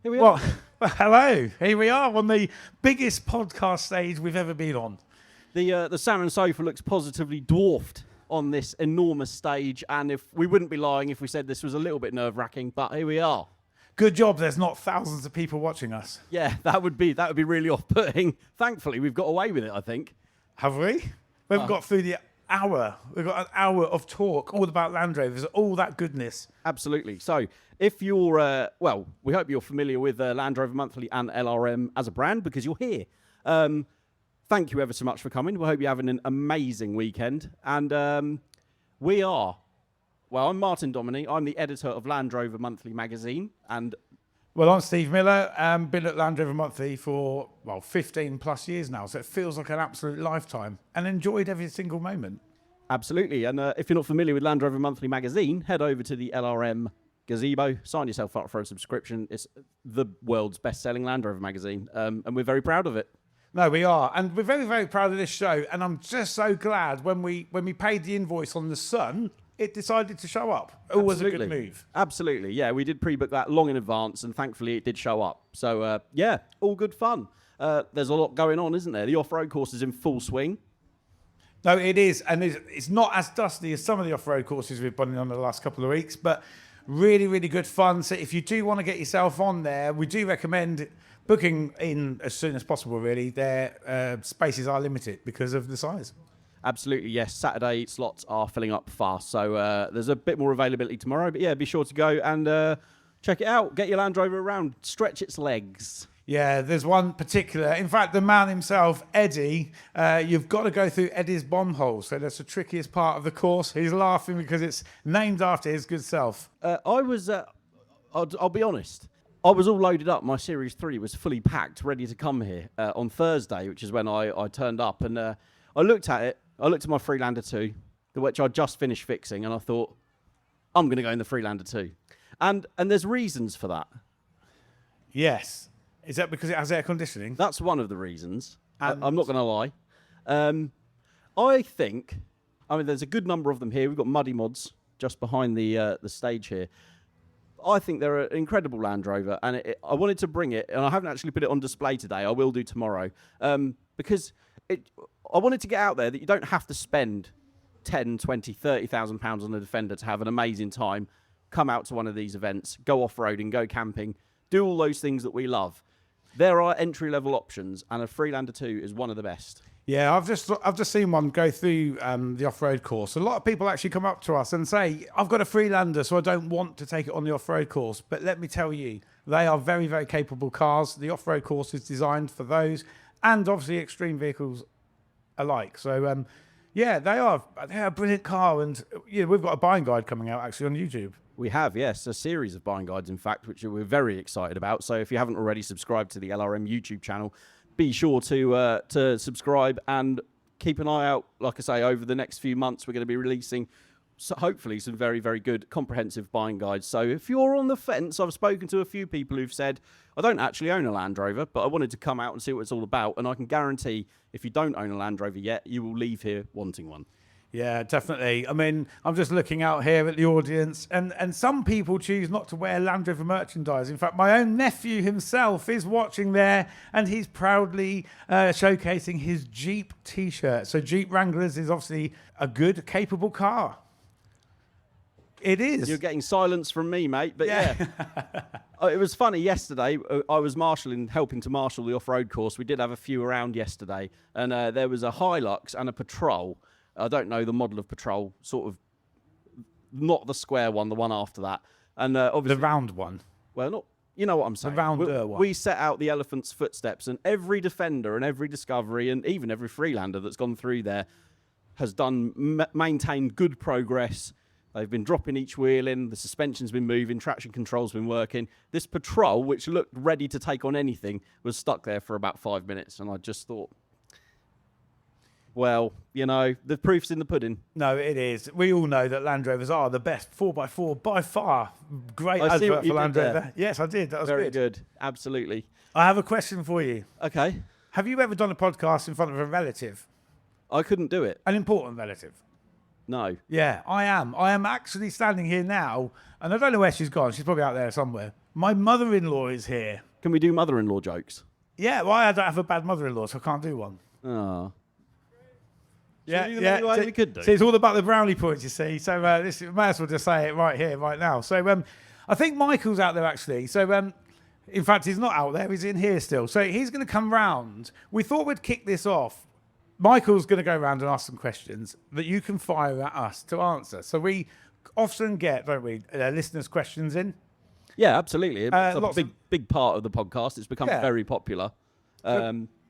Here we are. Well, hello. Here we are on the biggest podcast stage we've ever been on. The Salmon Sofa looks positively dwarfed on this enormous stage, and if we wouldn't be lying if we said this was a little bit nerve-wracking, but here we are. Good job there's not thousands of people watching us. Yeah, that would be really off-putting. Thankfully, we've got away with it, I think. Have we? We haven't got through the hour. We've got an hour of talk all about Land Rovers, all that goodness. Absolutely. So if you're, we hope you're familiar with Land Rover Monthly and LRM as a brand because you're here. Thank you ever so much for coming. We hope you're having an amazing weekend. And we are, I'm Martin Dominy. I'm the editor of Land Rover Monthly magazine. And well, I'm Steve Miller. Been at Land Rover Monthly for, 15 plus years now. So it feels like an absolute lifetime and enjoyed every single moment. Absolutely. And if you're not familiar with Land Rover Monthly magazine, head over to the LRM gazebo, sign yourself up for a subscription. It's the world's best-selling Land Rover magazine, and we're very proud of it. No, we are. And we're very, very proud of this show. And I'm just so glad when we paid the invoice on the Sun, it decided to show up. Always a good move. Absolutely. Yeah, we did pre-book that long in advance, and thankfully it did show up. So, all good fun. There's a lot going on, isn't there? The off-road course is in full swing. No, it is. And it's not as dusty as some of the off-road courses we've been on the last couple of weeks, but really, really good fun. So if you do want to get yourself on there, we do recommend booking in as soon as possible, really. Their spaces are limited because of the size. Absolutely, yes. Saturday slots are filling up fast. So there's a bit more availability tomorrow. But yeah, be sure to go and check it out. Get your Land Rover around. Stretch its legs. Yeah, there's one particular. In fact, the man himself, Eddie, you've got to go through Eddie's bomb hole. So that's the trickiest part of the course. He's laughing because it's named after his good self. I'll be honest. I was all loaded up. My Series 3 was fully packed, ready to come here on Thursday, which is when I turned up. And I looked at it. I looked at my Freelander 2, which I just finished fixing, and I thought, I'm going to go in the Freelander 2. And there's reasons for that. Yes. Is that because it has air conditioning? That's one of the reasons. I'm not going to lie. I think, there's a good number of them here. We've got Muddy Mods just behind the stage here. I think they're an incredible Land Rover, and I wanted to bring it, and I haven't actually put it on display today. I will do tomorrow, because I wanted to get out there that you don't have to spend 10, 20, 30,000 pounds on a Defender to have an amazing time. Come out to one of these events, go off-roading, go camping, do all those things that we love. There are entry-level options, and a Freelander 2 is one of the best. Yeah, I've just seen one go through the off-road course. A lot of people actually come up to us and say, I've got a Freelander, so I don't want to take it on the off-road course. But let me tell you, they are very, very capable cars. The off-road course is designed for those, and obviously extreme vehicles alike. So, they are a brilliant car, and we've got a buying guide coming out actually on YouTube. We have, yes, a series of buying guides, in fact, which we're very excited about. So if you haven't already subscribed to the LRM YouTube channel, be sure to subscribe and keep an eye out. Like I say, over the next few months, we're going to be releasing, hopefully, some very, very good comprehensive buying guides. So if you're on the fence, I've spoken to a few people who've said, I don't actually own a Land Rover, but I wanted to come out and see what it's all about. And I can guarantee if you don't own a Land Rover yet, you will leave here wanting one. Yeah, definitely. I'm just looking out here at the audience, and some people choose not to wear Land Rover merchandise. In fact, my own nephew himself is watching there, and he's proudly showcasing his Jeep T-shirt. So Jeep Wranglers is obviously a good, capable car. It is. You're getting silence from me, mate, but yeah. It was funny yesterday. I was helping to marshal the off-road course. We did have a few around yesterday, and there was a Hilux and a Patrol. I don't know the model of Patrol, sort of not the square one, the one after that. And obviously the round one. Well, not, you know what I'm saying. The rounder one. We set out the elephant's footsteps, and every Defender and every Discovery and even every Freelander that's gone through there has maintained good progress. They've been dropping each wheel in, the suspension's been moving, traction control's been working. This Patrol, which looked ready to take on anything, was stuck there for about 5 minutes, and I just thought, well, the proof's in the pudding. No, it is. We all know that Land Rovers are the best 4x4 by far. Great advert for Land Rover. Yes, I did. That was very good. Absolutely. I have a question for you. Okay. Have you ever done a podcast in front of a relative? I couldn't do it. An important relative? No. Yeah, I am. I am actually standing here now, and I don't know where she's gone. She's probably out there somewhere. My mother-in-law is here. Can we do mother-in-law jokes? Yeah, well, I don't have a bad mother-in-law, so I can't do one. Oh. Yeah, we do them anyway? We could do. See, it's all about the brownie points, you see. So this may as well just say it right here, right now. So I think Michael's out there, actually. So in fact, he's not out there. He's in here still. So he's going to come round. We thought we'd kick this off. Michael's going to go around and ask some questions that you can fire at us to answer. So we often get, don't we, listeners' questions in. Yeah, absolutely. It's a big part of the podcast. It's become Yeah. very popular.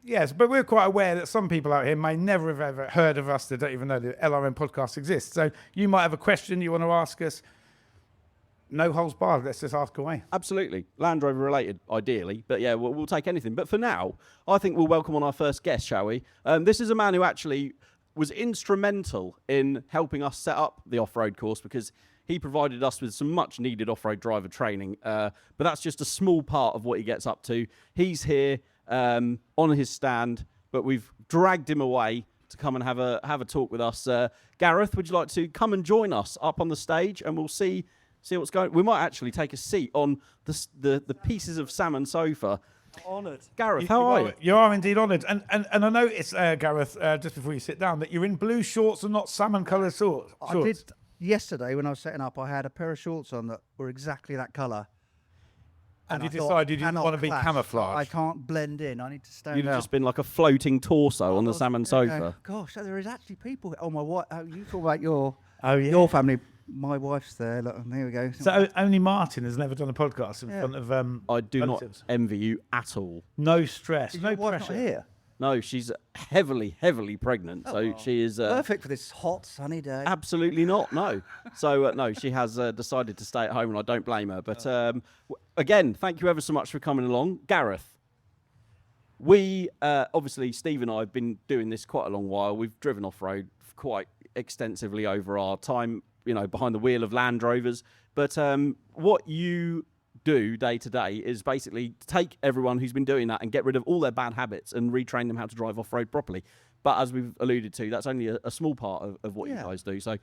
Yes, but we're quite aware that some people out here may never have ever heard of us. They don't even know the LRM podcast exists. So you might have a question you want to ask us. No holes barred. Let's just ask away. Absolutely. Land Rover related, ideally. But yeah, we'll take anything. But for now, I think we'll welcome on our first guest, shall we? This is a man who actually was instrumental in helping us set up the off-road course because he provided us with some much needed off-road driver training. But that's just a small part of what he gets up to. He's here on his stand, but we've dragged him away to come and have a talk with us. Gareth, would you like to come and join us up on the stage, and we'll see what's going. We might actually take a seat on the pieces of Salmon Sofa. Honoured. Gareth, how are you? You are indeed honoured. And I noticed, Gareth, just before you sit down, that you're in blue shorts and not salmon-coloured shorts. I did yesterday when I was setting up. I had a pair of shorts on that were exactly that colour. And you I thought, decided you didn't cannot want to be clash. camouflage. I can't blend in. I need to stand You'd out. have just been like a floating torso on the Salmon Sofa. Gosh, there is actually people. Oh, my wife. Oh, you talk about your Oh, yeah. your family. My wife's there. Look, there we go. So only Martin has never done a podcast in front of I do relatives. not envy you at all. No stress, Is no your wife pressure. not here? No, she's heavily pregnant, so she is Perfect for this hot, sunny day. absolutely not. No, so no, she has decided to stay at home, and I don't blame her. But again, thank you ever so much for coming along, Gareth. We obviously, Steve and I have been doing this quite a long while. We've driven off road quite extensively over our time, behind the wheel of Land Rovers. But what you do day to day is basically take everyone who's been doing that and get rid of all their bad habits and retrain them how to drive off-road properly. But as we've alluded to, that's only a small part of what you guys do. So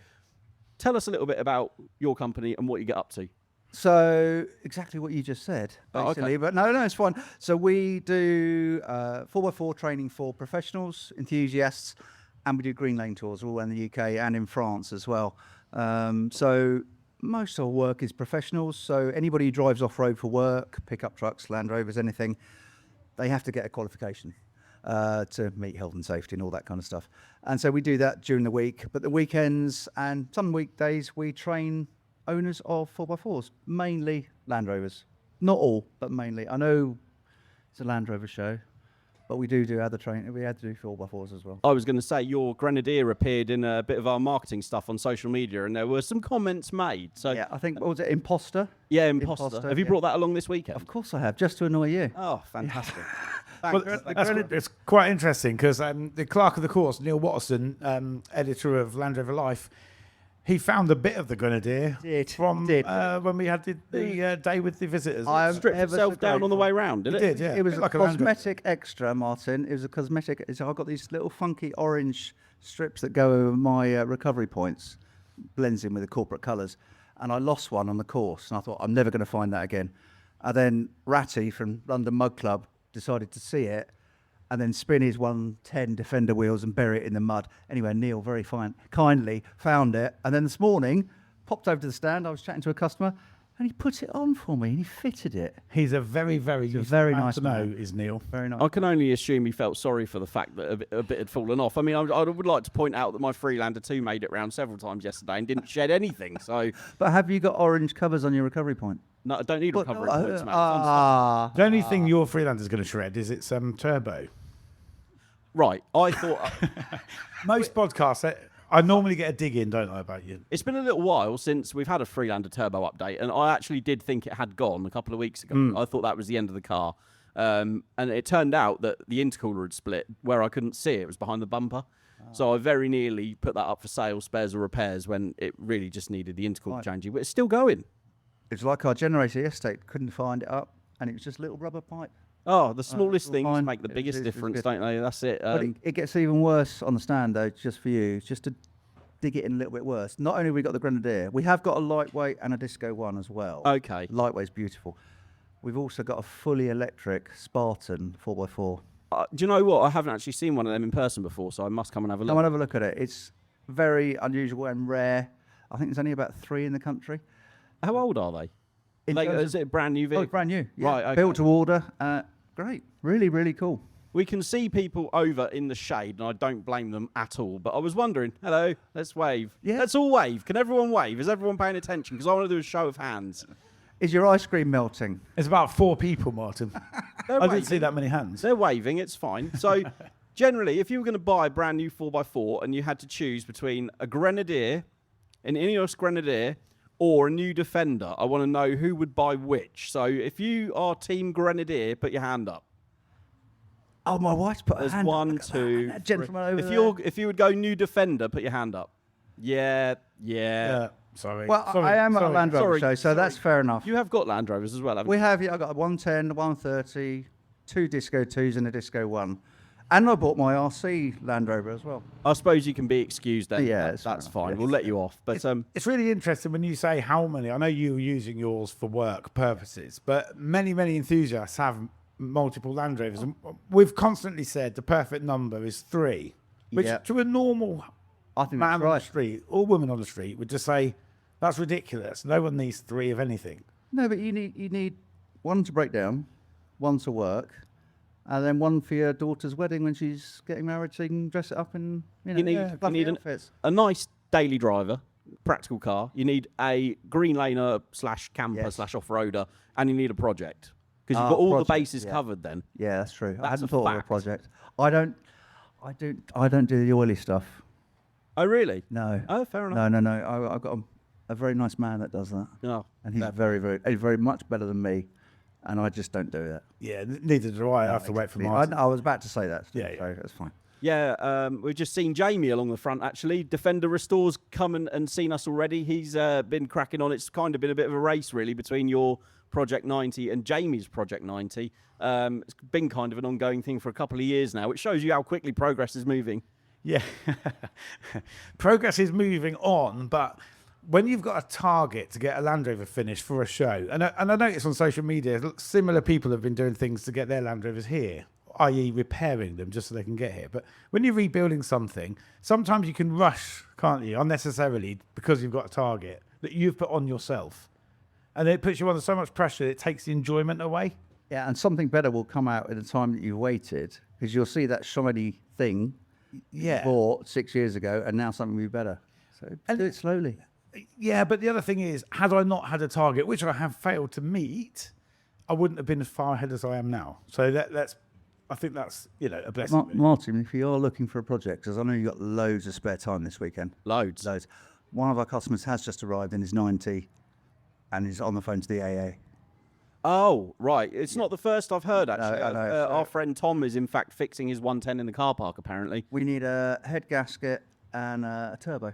tell us a little bit about your company and what you get up to. So exactly what you just said, Oh, basically. okay. But no, it's fine. So we do 4x4 training for professionals, enthusiasts, and we do green lane tours all around the UK and in France as well. So most of our work is professionals. So anybody who drives off-road for work, pickup trucks, Land Rovers, anything, they have to get a qualification to meet health and safety and all that kind of stuff. And so we do that during the week. But the weekends and some weekdays, we train owners of 4x4s, mainly Land Rovers. Not all, but mainly. I know it's a Land Rover show, but we do other training. We had to do 4x4s as well. I was going to say your Grenadier appeared in a bit of our marketing stuff on social media, and there were some comments made. So Yeah, I think, what was it, Imposter? yeah, imposter. Have you yeah. brought that along this weekend? Of course I have, just to annoy you. Oh, fantastic! Well, Thanks. it's quite interesting because the clerk of the course, Neil Watterson, editor of Land Rover Life, he found a bit of the Grenadier from when we had the day with the visitors. I'm Stripped ever itself so down on the grateful. way round, did It it? did, yeah. It was Like a a Land Rover. cosmetic extra, Martin. It was a cosmetic. So I got these little funky orange strips that go over my recovery points, blends in with the corporate colours. And I lost one on the course, and I thought, I'm never going to find that again. And then Ratty from London Mud Club decided to see it and then spin his 110 Defender wheels and bury it in the mud. Anyway, Neil very kindly found it. And then this morning, popped over to the stand. I was chatting to a customer, and he put it on for me, and he fitted it. He's a very, very He's a useful very man nice to know, man. is Neil. Very nice. I can only assume he felt sorry for the fact that a bit had fallen off. I mean, I would like to point out that my Freelander 2 made it round several times yesterday and didn't shed anything. So But have you got orange covers on your recovery point? no, I don't need recovery points, mate. It's The only thing your Freelander's going to shred is its turbo. right, I thought Most podcasts, I normally get a dig in, don't I, about you? it's been a little while since we've had a Freelander turbo update, and I actually did think it had gone a couple of weeks ago. I thought that was the end of the car. And it turned out that the intercooler had split where I couldn't see it. It was behind the bumper. So I very nearly put that up for sale, spares or repairs, when it really just needed the intercooler changing. But it's still going. It's like our generator yesterday. Couldn't find it up, and it was just a little rubber pipe. Oh, the smallest little things fine. make the It's- biggest it's difference, good. don't they? That's it. But it gets even worse on the stand, though, just for you, just to dig it in a little bit worse. Not only have we got the Grenadier, we have got a lightweight and a Disco one as well. Okay. Lightweight's beautiful. we've also got a fully electric Spartan 4x4. Do you know what? I haven't actually seen one of them in person before, so I must come and have a look. Come and have a look at it. It's very unusual and rare. I think there's only about 3 in the country. How old are they? In Like, terms is it a brand new Oh, vehicle? it's brand new. Yeah. Right, okay. Built to order. Great. Really, really cool. We can see people over in the shade, and I don't blame them at all. But I was wondering, hello, let's wave. Yeah. Let's all wave. Can everyone wave? Is everyone paying attention? Because I want to do a show of hands. Is your ice cream melting? It's about 4 people, Martin. They're I waving. didn't see that many hands. They're waving. It's fine. So, generally, if you were going to buy a brand new 4x4 and you had to choose between a Grenadier, an Ineos Grenadier, or a new Defender, I want to know who would buy which. So, if you are Team Grenadier, put your hand up. Oh, my wife's put There's her hand up. one, Look at two, that gentleman over if there. if you would go new Defender, put your hand up. Yeah. Yeah, sorry. Well, Sorry, I am at a sorry. Land Rover Sorry, show, so sorry. that's fair enough. You have got Land Rovers as well, haven't We you? have, yeah, I've got a 110, 130, 2 Disco 2s and a Disco 1. And I bought my RC Land Rover as well. I suppose you can be excused then. Yeah, That- it's fair that's enough, fine. yes. We'll let you off. But It's really interesting when you say how many. I know you're using yours for work purposes, but many, many enthusiasts have multiple Land Rovers. And we've constantly said the perfect number is 3, which Yeah. to a normal I think man that's on the right. street or woman on the street would just say, that's ridiculous. No one needs 3 of anything. No, but you need one to break down, one to work, and then one for your daughter's wedding when she's getting married, so you can dress it up in you need, lovely you need outfits. a nice daily driver, practical car. You need a greenlaner / camper Yes. / off-roader, and you need a project. Because you've Ah, got all the project, bases yeah. covered then. Yeah, that's true. I That's hadn't a thought of a fact. project. I don't do the oily stuff. Oh, really? No. Oh, fair enough. No. I've got a very nice man that does that, No. and he's very much better than me, and I just don't do that. Yeah, neither do I. I have to wait for Martin. I was about to say that. Yeah, so that's fine. Yeah, we've just seen Jamie along the front, actually. Defender Restores come and seen us already. He's been cracking on. It's kind of been a bit of a race, really, between your Project 90 and Jamie's Project 90. It's been kind of an ongoing thing for a couple of years now, which shows you how quickly progress is moving. Yeah. Progress is moving on, but when you've got a target to get a Land Rover finished for a show, and I notice on social media, similar people have been doing things to get their Land Rovers here, i.e. repairing them just so they can get here. But when you're rebuilding something, sometimes you can rush, can't you, unnecessarily because you've got a target that you've put on yourself. And it puts you under so much pressure, it takes the enjoyment away. Yeah, and something better will come out in the time that you waited, because you'll see that shiny thing you bought 6 years ago, and now something will be better. So do it slowly. Yeah, but the other thing is, had I not had a target, which I have failed to meet, I wouldn't have been as far ahead as I am now. So I think that's, a blessing. really. Martin, if you are looking for a project, because I know you've got loads of spare time this weekend. Loads. One of our customers has just arrived in his 90 and is on the phone to the AA. Oh, right. It's not the first I've heard, actually. I know. Our friend Tom is, in fact, fixing his 110 in the car park, apparently. We need a head gasket and a turbo.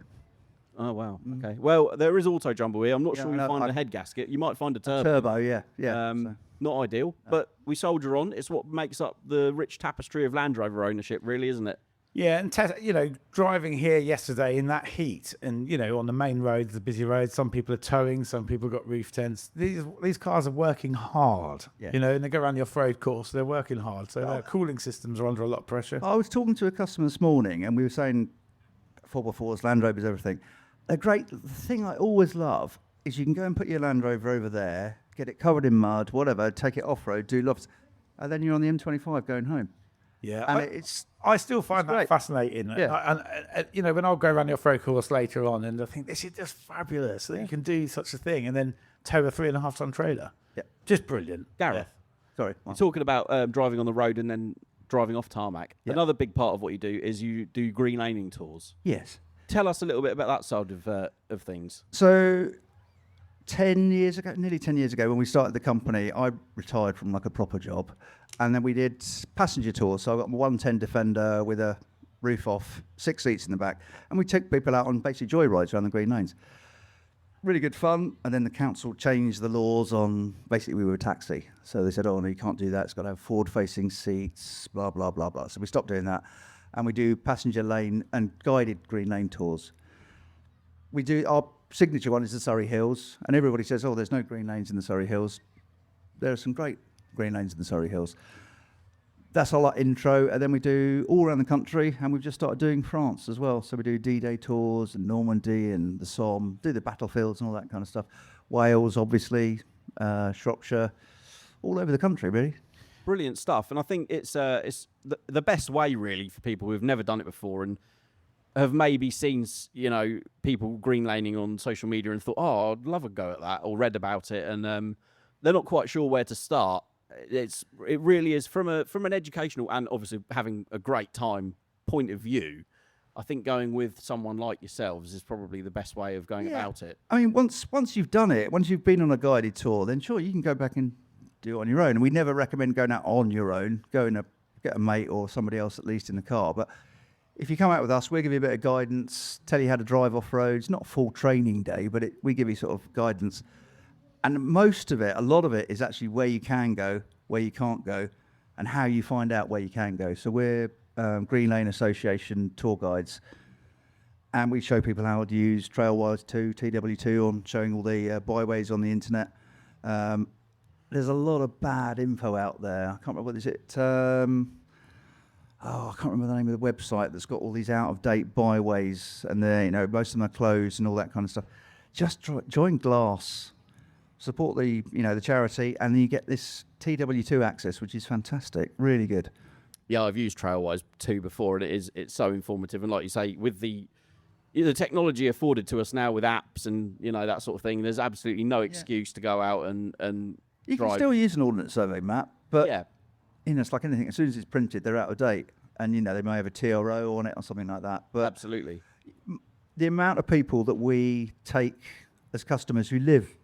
Oh, wow. Okay. Well, there is auto jumbo here. I'm not Yeah, sure I you know. find a head gasket. You might find a turbo. Turbo, yeah. So. Not ideal, but we soldier on. It's what makes up the rich tapestry of Land Rover ownership, really, isn't it? Yeah, and driving here yesterday in that heat, and on the main roads, the busy roads, some people are towing, some people got roof tents. These cars are working hard, Yeah. and they go around the off-road course. They're working hard, so their cooling systems are under a lot of pressure. I was talking to a customer this morning, and we were saying 4x4s, Land Rovers, everything. The thing I always love is you can go and put your Land Rover over there, get it covered in mud, whatever, take it off-road, do lots, and then you're on the M25 going home. Yeah, And I still find that great. fascinating. Yeah. And when I'll go around the off-road course later on, and I think this is just fabulous that you can do such a thing, and then tow a 3.5 ton trailer. Yeah. Just brilliant. Gareth, Sorry. you're talking about driving on the road and then driving off tarmac. Yeah. Another big part of what you do is you do greenlaning tours. Yes. Tell us a little bit about that side of things. So 10 years ago, nearly 10 years ago, when we started the company, I retired from like a proper job, and then we did passenger tours. So I got a 110 Defender with a roof off, 6 seats in the back, and we took people out on basically joyrides around the Green Lanes. Really good fun. And then the council changed the laws on, basically we were a taxi. So they said, oh, no, you can't do that. It's got to have forward-facing seats, blah, blah, blah, blah. So we stopped doing that. And we do passenger lane and guided Green Lane tours. Our signature one is the Surrey Hills. And everybody says, oh, there's no Green Lanes in the Surrey Hills. there are some great green lanes in the Surrey Hills. That's our intro, and then we do all around the country, and we've just started doing France as well. So we do D-Day tours and Normandy and the Somme, do the battlefields and all that kind of stuff. Wales, obviously, Shropshire, all over the country, really. Brilliant stuff, and I think it's the best way really for people who've never done it before and have maybe seen people green laning on social media and thought, oh, I'd love a go at that, or read about it, and they're not quite sure where to start. It really is from an educational and obviously having a great time point of view. I think going with someone like yourselves is probably the best way of going about it. I mean, once you've done it, once you've been on a guided tour, then sure, you can go back and do it on your own. And we never recommend going out on your own. Go and get a mate or somebody else at least in the car. But if you come out with us, we'll give you a bit of guidance, tell you how to drive off roads. Not a full training day, but we give you sort of guidance. And most of it, a lot of it, is actually where you can go, where you can't go, and how you find out where you can go. So we're Green Lane Association tour guides, and we show people how to use Trailwise 2, TW2, on showing all the byways on the internet. There's a lot of bad info out there. I can't remember what is it. I can't remember the name of the website that's got all these out-of-date byways, and most of them are closed and all that kind of stuff. Just join GLASS. Support the charity, and then you get this TW2 access, which is fantastic, really good. Yeah, I've used Trailwise 2 before, and it's so informative. And like you say, with the technology afforded to us now with apps and that sort of thing, there's absolutely no excuse to go out and you drive. can still use an ordnance survey map, but it's like anything. As soon as it's printed, they're out of date, and they may have a TRO on it or something like that. But absolutely, the amount of people that we take as customers who live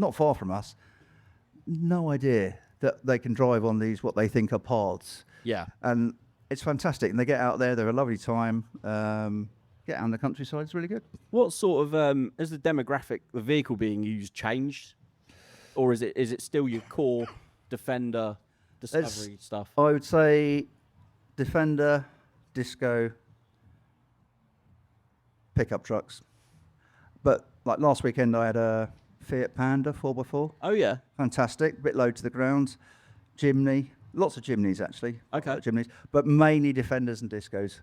not far from us, no idea that they can drive on these, what they think are paths. Yeah. And it's fantastic. And they get out there, they're a lovely time. Get out on the countryside, it's really good. What sort of, has the demographic, the vehicle being used, changed? Or is it still your core Defender, Discovery stuff? I would say Defender, Disco, pickup trucks. But like last weekend, I had a Fiat Panda 4x4. Oh, yeah. Fantastic. Bit low to the ground. Jimny. Lots of Jimneys, actually. Okay. Jimneys. But mainly Defenders and Discos.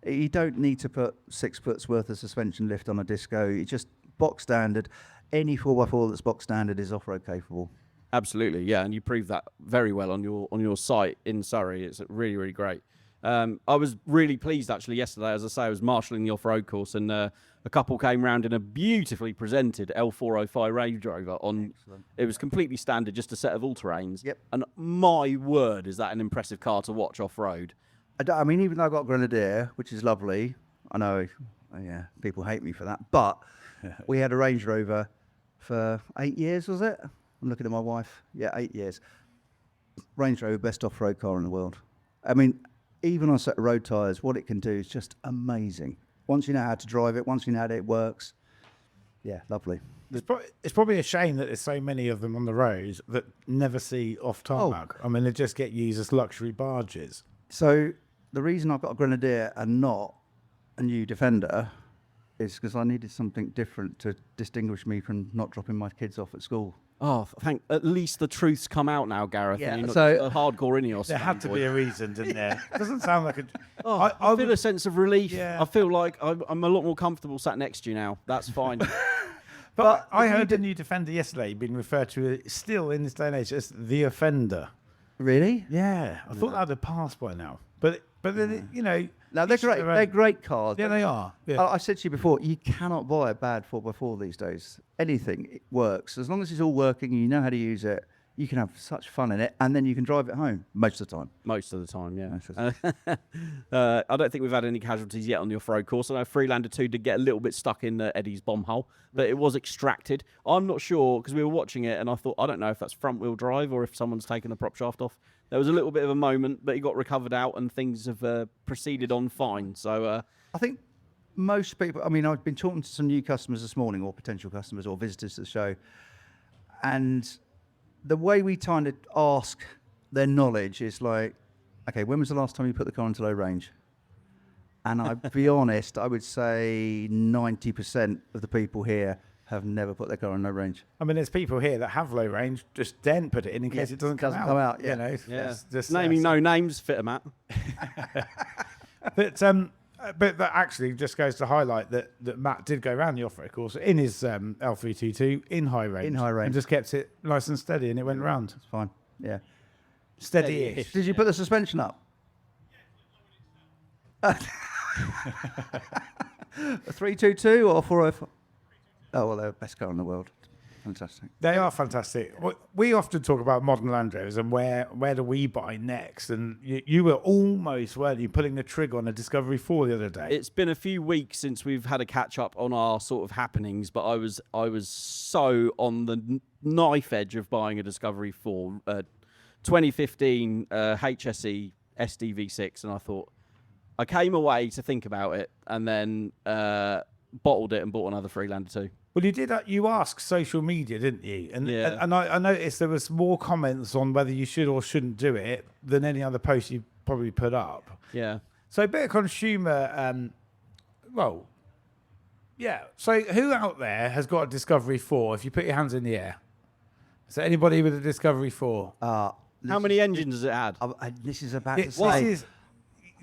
You don't need to put 6 foot's worth of suspension lift on a Disco. It's just box standard. Any 4x4 that's box standard is off-road capable. Absolutely, yeah. And you proved that very well on your site in Surrey. It's really, really great. I was really pleased, actually, yesterday. As I say, I was marshalling the off-road course, and a couple came round in a beautifully presented L405 Range Rover. It was completely standard, just a set of all-terrains. Yep. And my word, is that an impressive car to watch off-road. I mean, even though I've got Grenadier, which is lovely, I know, people hate me for that, but we had a Range Rover for 8 years, was it? I'm looking at my wife. Yeah, 8 years. Range Rover, best off-road car in the world. I mean, even on a set of road tyres, what it can do is just amazing. Once you know how to drive it, once you know how it works, yeah, lovely. It's probably a shame that there's so many of them on the roads that never see off tarmac. I mean, they just get used as luxury barges. So the reason I've got a Grenadier and not a new Defender is because I needed something different to distinguish me from not dropping my kids off at school. Oh, at least the truth's come out now, Gareth. Yeah, and you're not so a hardcore Ineos. There had to be a reason, didn't there? It doesn't sound like a... I feel a sense of relief. Yeah. I feel like I'm a lot more comfortable sat next to you now. That's fine. But I heard the new Defender yesterday being referred to still in this day and age as the Offender. Really? Yeah, I thought that had passed by now. But then, No, they're great. They're great cars. Yeah, they are. Yeah. I said to you before, you cannot buy a bad 4x4 these days. Anything, it works. As long as it's all working and you know how to use it, you can have such fun in it, and then you can drive it home most of the time. Most of the time, yeah. I don't think we've had any casualties yet on the off-road course. I know Freelander 2 did get a little bit stuck in Eddie's bomb hole, but it was extracted. I'm not sure, because we were watching it, and I thought, I don't know if that's front-wheel drive or if someone's taken the prop shaft off. There was a little bit of a moment, but he got recovered out, and things have proceeded on fine. So I think most people, I mean, I've been talking to some new customers this morning, or potential customers or visitors to the show, and the way we kind of ask their knowledge is like, okay, when was the last time you put the car into low range? And I'd be honest, I would say 90% of the people here have never put their car on no range. I mean, there's people here that have low range, just then put it in case it doesn't come out. Yeah. You know, Yeah. just Naming no names, fitter Matt. But that actually just goes to highlight that Matt did go around the off-road course in his L322 in high range. And just kept it nice and steady, and it went round. It's fine. Yeah. Steady-ish. Did you put the suspension up? A 322 or 405? Oh, well, they're the best car in the world. Fantastic. They are fantastic. We often talk about modern Land Rovers and where do we buy next? And you were almost, weren't you, putting the trigger on a Discovery 4 the other day? It's been a few weeks since we've had a catch up on our sort of happenings, but I was so on the knife edge of buying a Discovery 4, 2015 HSE SDV6, and I thought I came away to think about it, and then bottled it and bought another Freelander 2. Well, you did. You asked social media, didn't you? And Yeah. and I noticed there was more comments on whether you should or shouldn't do it than any other post you probably put up. Yeah. So a bit of consumer, well, yeah. So who out there has got a Discovery 4? If you put your hands in the air, is there anybody with a Discovery 4? How many engines has it had? This is about to This say. is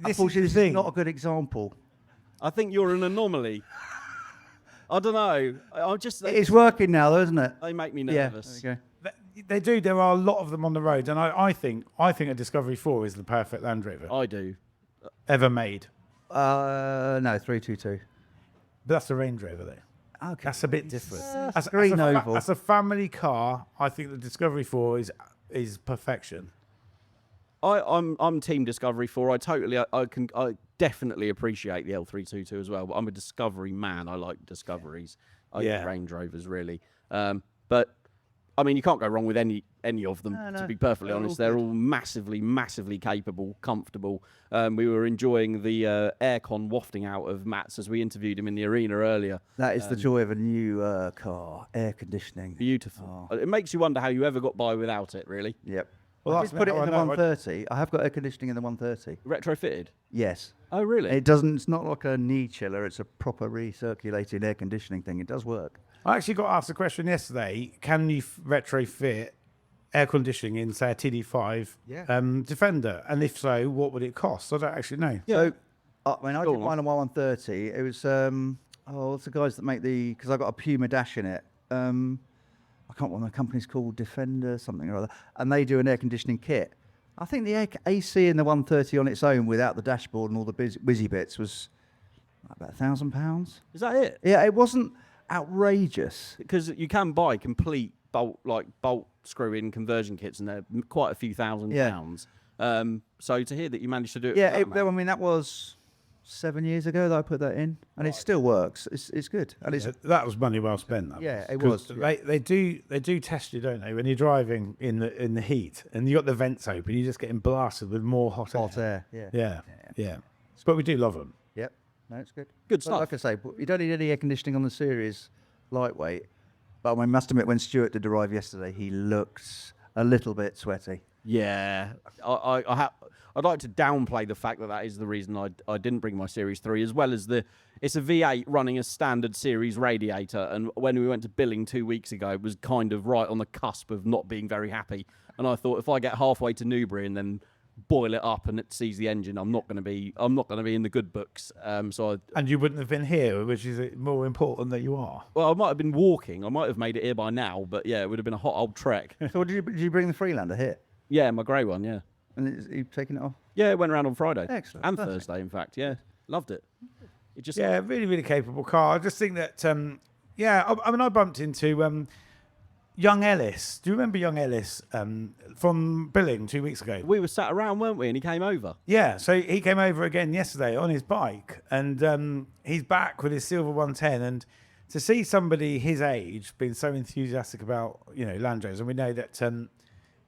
Unfortunately, this the is thing. not a good example. I think you're an anomaly. I don't know. I'm just. It's working now, though, isn't it? They make me Yeah. nervous. There you They do. There are a lot of them on the road, and I think a Discovery 4 is the perfect Land Rover I do. ever made. go. No, 322. But that's a Range Rover, though. Okay. That's a bit different. As green a oval. as a family car, I think the Discovery 4 is perfection. I'm Team Discovery 4. I definitely appreciate the L322 as well. But I'm a Discovery man. I like Discoveries. I Yeah. like Range Rovers really. But I mean, you can't go wrong with any of them. No, To no. be perfectly They're all honest, they're good. all massively capable, comfortable. We were enjoying the aircon wafting out of Matt's as we interviewed him in the arena earlier. That is the joy of a new car, air conditioning. Beautiful. Oh. It makes you wonder how you ever got by without it. Really. Yep. Well, I that's did put it now in I the know. 130. I have got air conditioning in the 130. Retrofitted. Yes. Oh really? It doesn't. It's not like a knee chiller. It's a proper recirculating air conditioning thing. It does work. I actually got asked a question yesterday. Can you retrofit air conditioning in, say, a TD5 Defender? And if so, what would it cost? I don't actually know. So, I mean, I Go did on. mine on my 130. It was, what's the guys that make the, because I got a Puma Dash in it. I can't remember, the company's called Defender something or other. And they do an air conditioning kit. I think the AC in the 130 on its own without the dashboard and all the busy bits was about £1,000. Is that it? Yeah, it wasn't outrageous. Because you can buy complete bolt screw-in conversion kits, and they're quite a few £1,000s. So to hear that you managed to do it, Yeah, for that amount- I mean, that was 7 years ago that I put that in, and it still works. It's good, and it's That was money well spent. That Yeah, it 'Cause was, yeah. They do test you, don't they? When you're driving in the heat and you got the vents open, you're just getting blasted with more hot air. air. Yeah. But we do love them. Yep. No, it's good. Good But stuff. like I say, you don't need any air conditioning on the series lightweight. But I must admit, when Stuart did the drive yesterday, he looked a little bit sweaty. Yeah, I'd like to downplay the fact that is the reason I didn't bring my Series 3, as well as it's a V8 running a standard series radiator, and when we went to billing 2 weeks ago, it was kind of right on the cusp of not being very happy. And I thought if I get halfway to Newbury and then boil it up and it sees the engine, I'm not going to be in the good books. And you wouldn't have been here, which is more important that you are. I might have been walking. I might have made it here by now, but yeah, it would have been a hot old trek. So did you bring the Freelander here? Yeah, my grey one. Yeah. And you taking it off? Yeah, it went around on Friday. Excellent, And perfect. Thursday, in fact. Yeah, loved it. It just Yeah, really, really capable car. I just think that, I bumped into young Ellis. Do you remember young Ellis from Billing 2 weeks ago? we were sat around, weren't we? And he came over. Yeah, so he came over again yesterday on his bike, and he's back with his silver 110. And to see somebody his age being so enthusiastic about, Land Rovers, and we know that,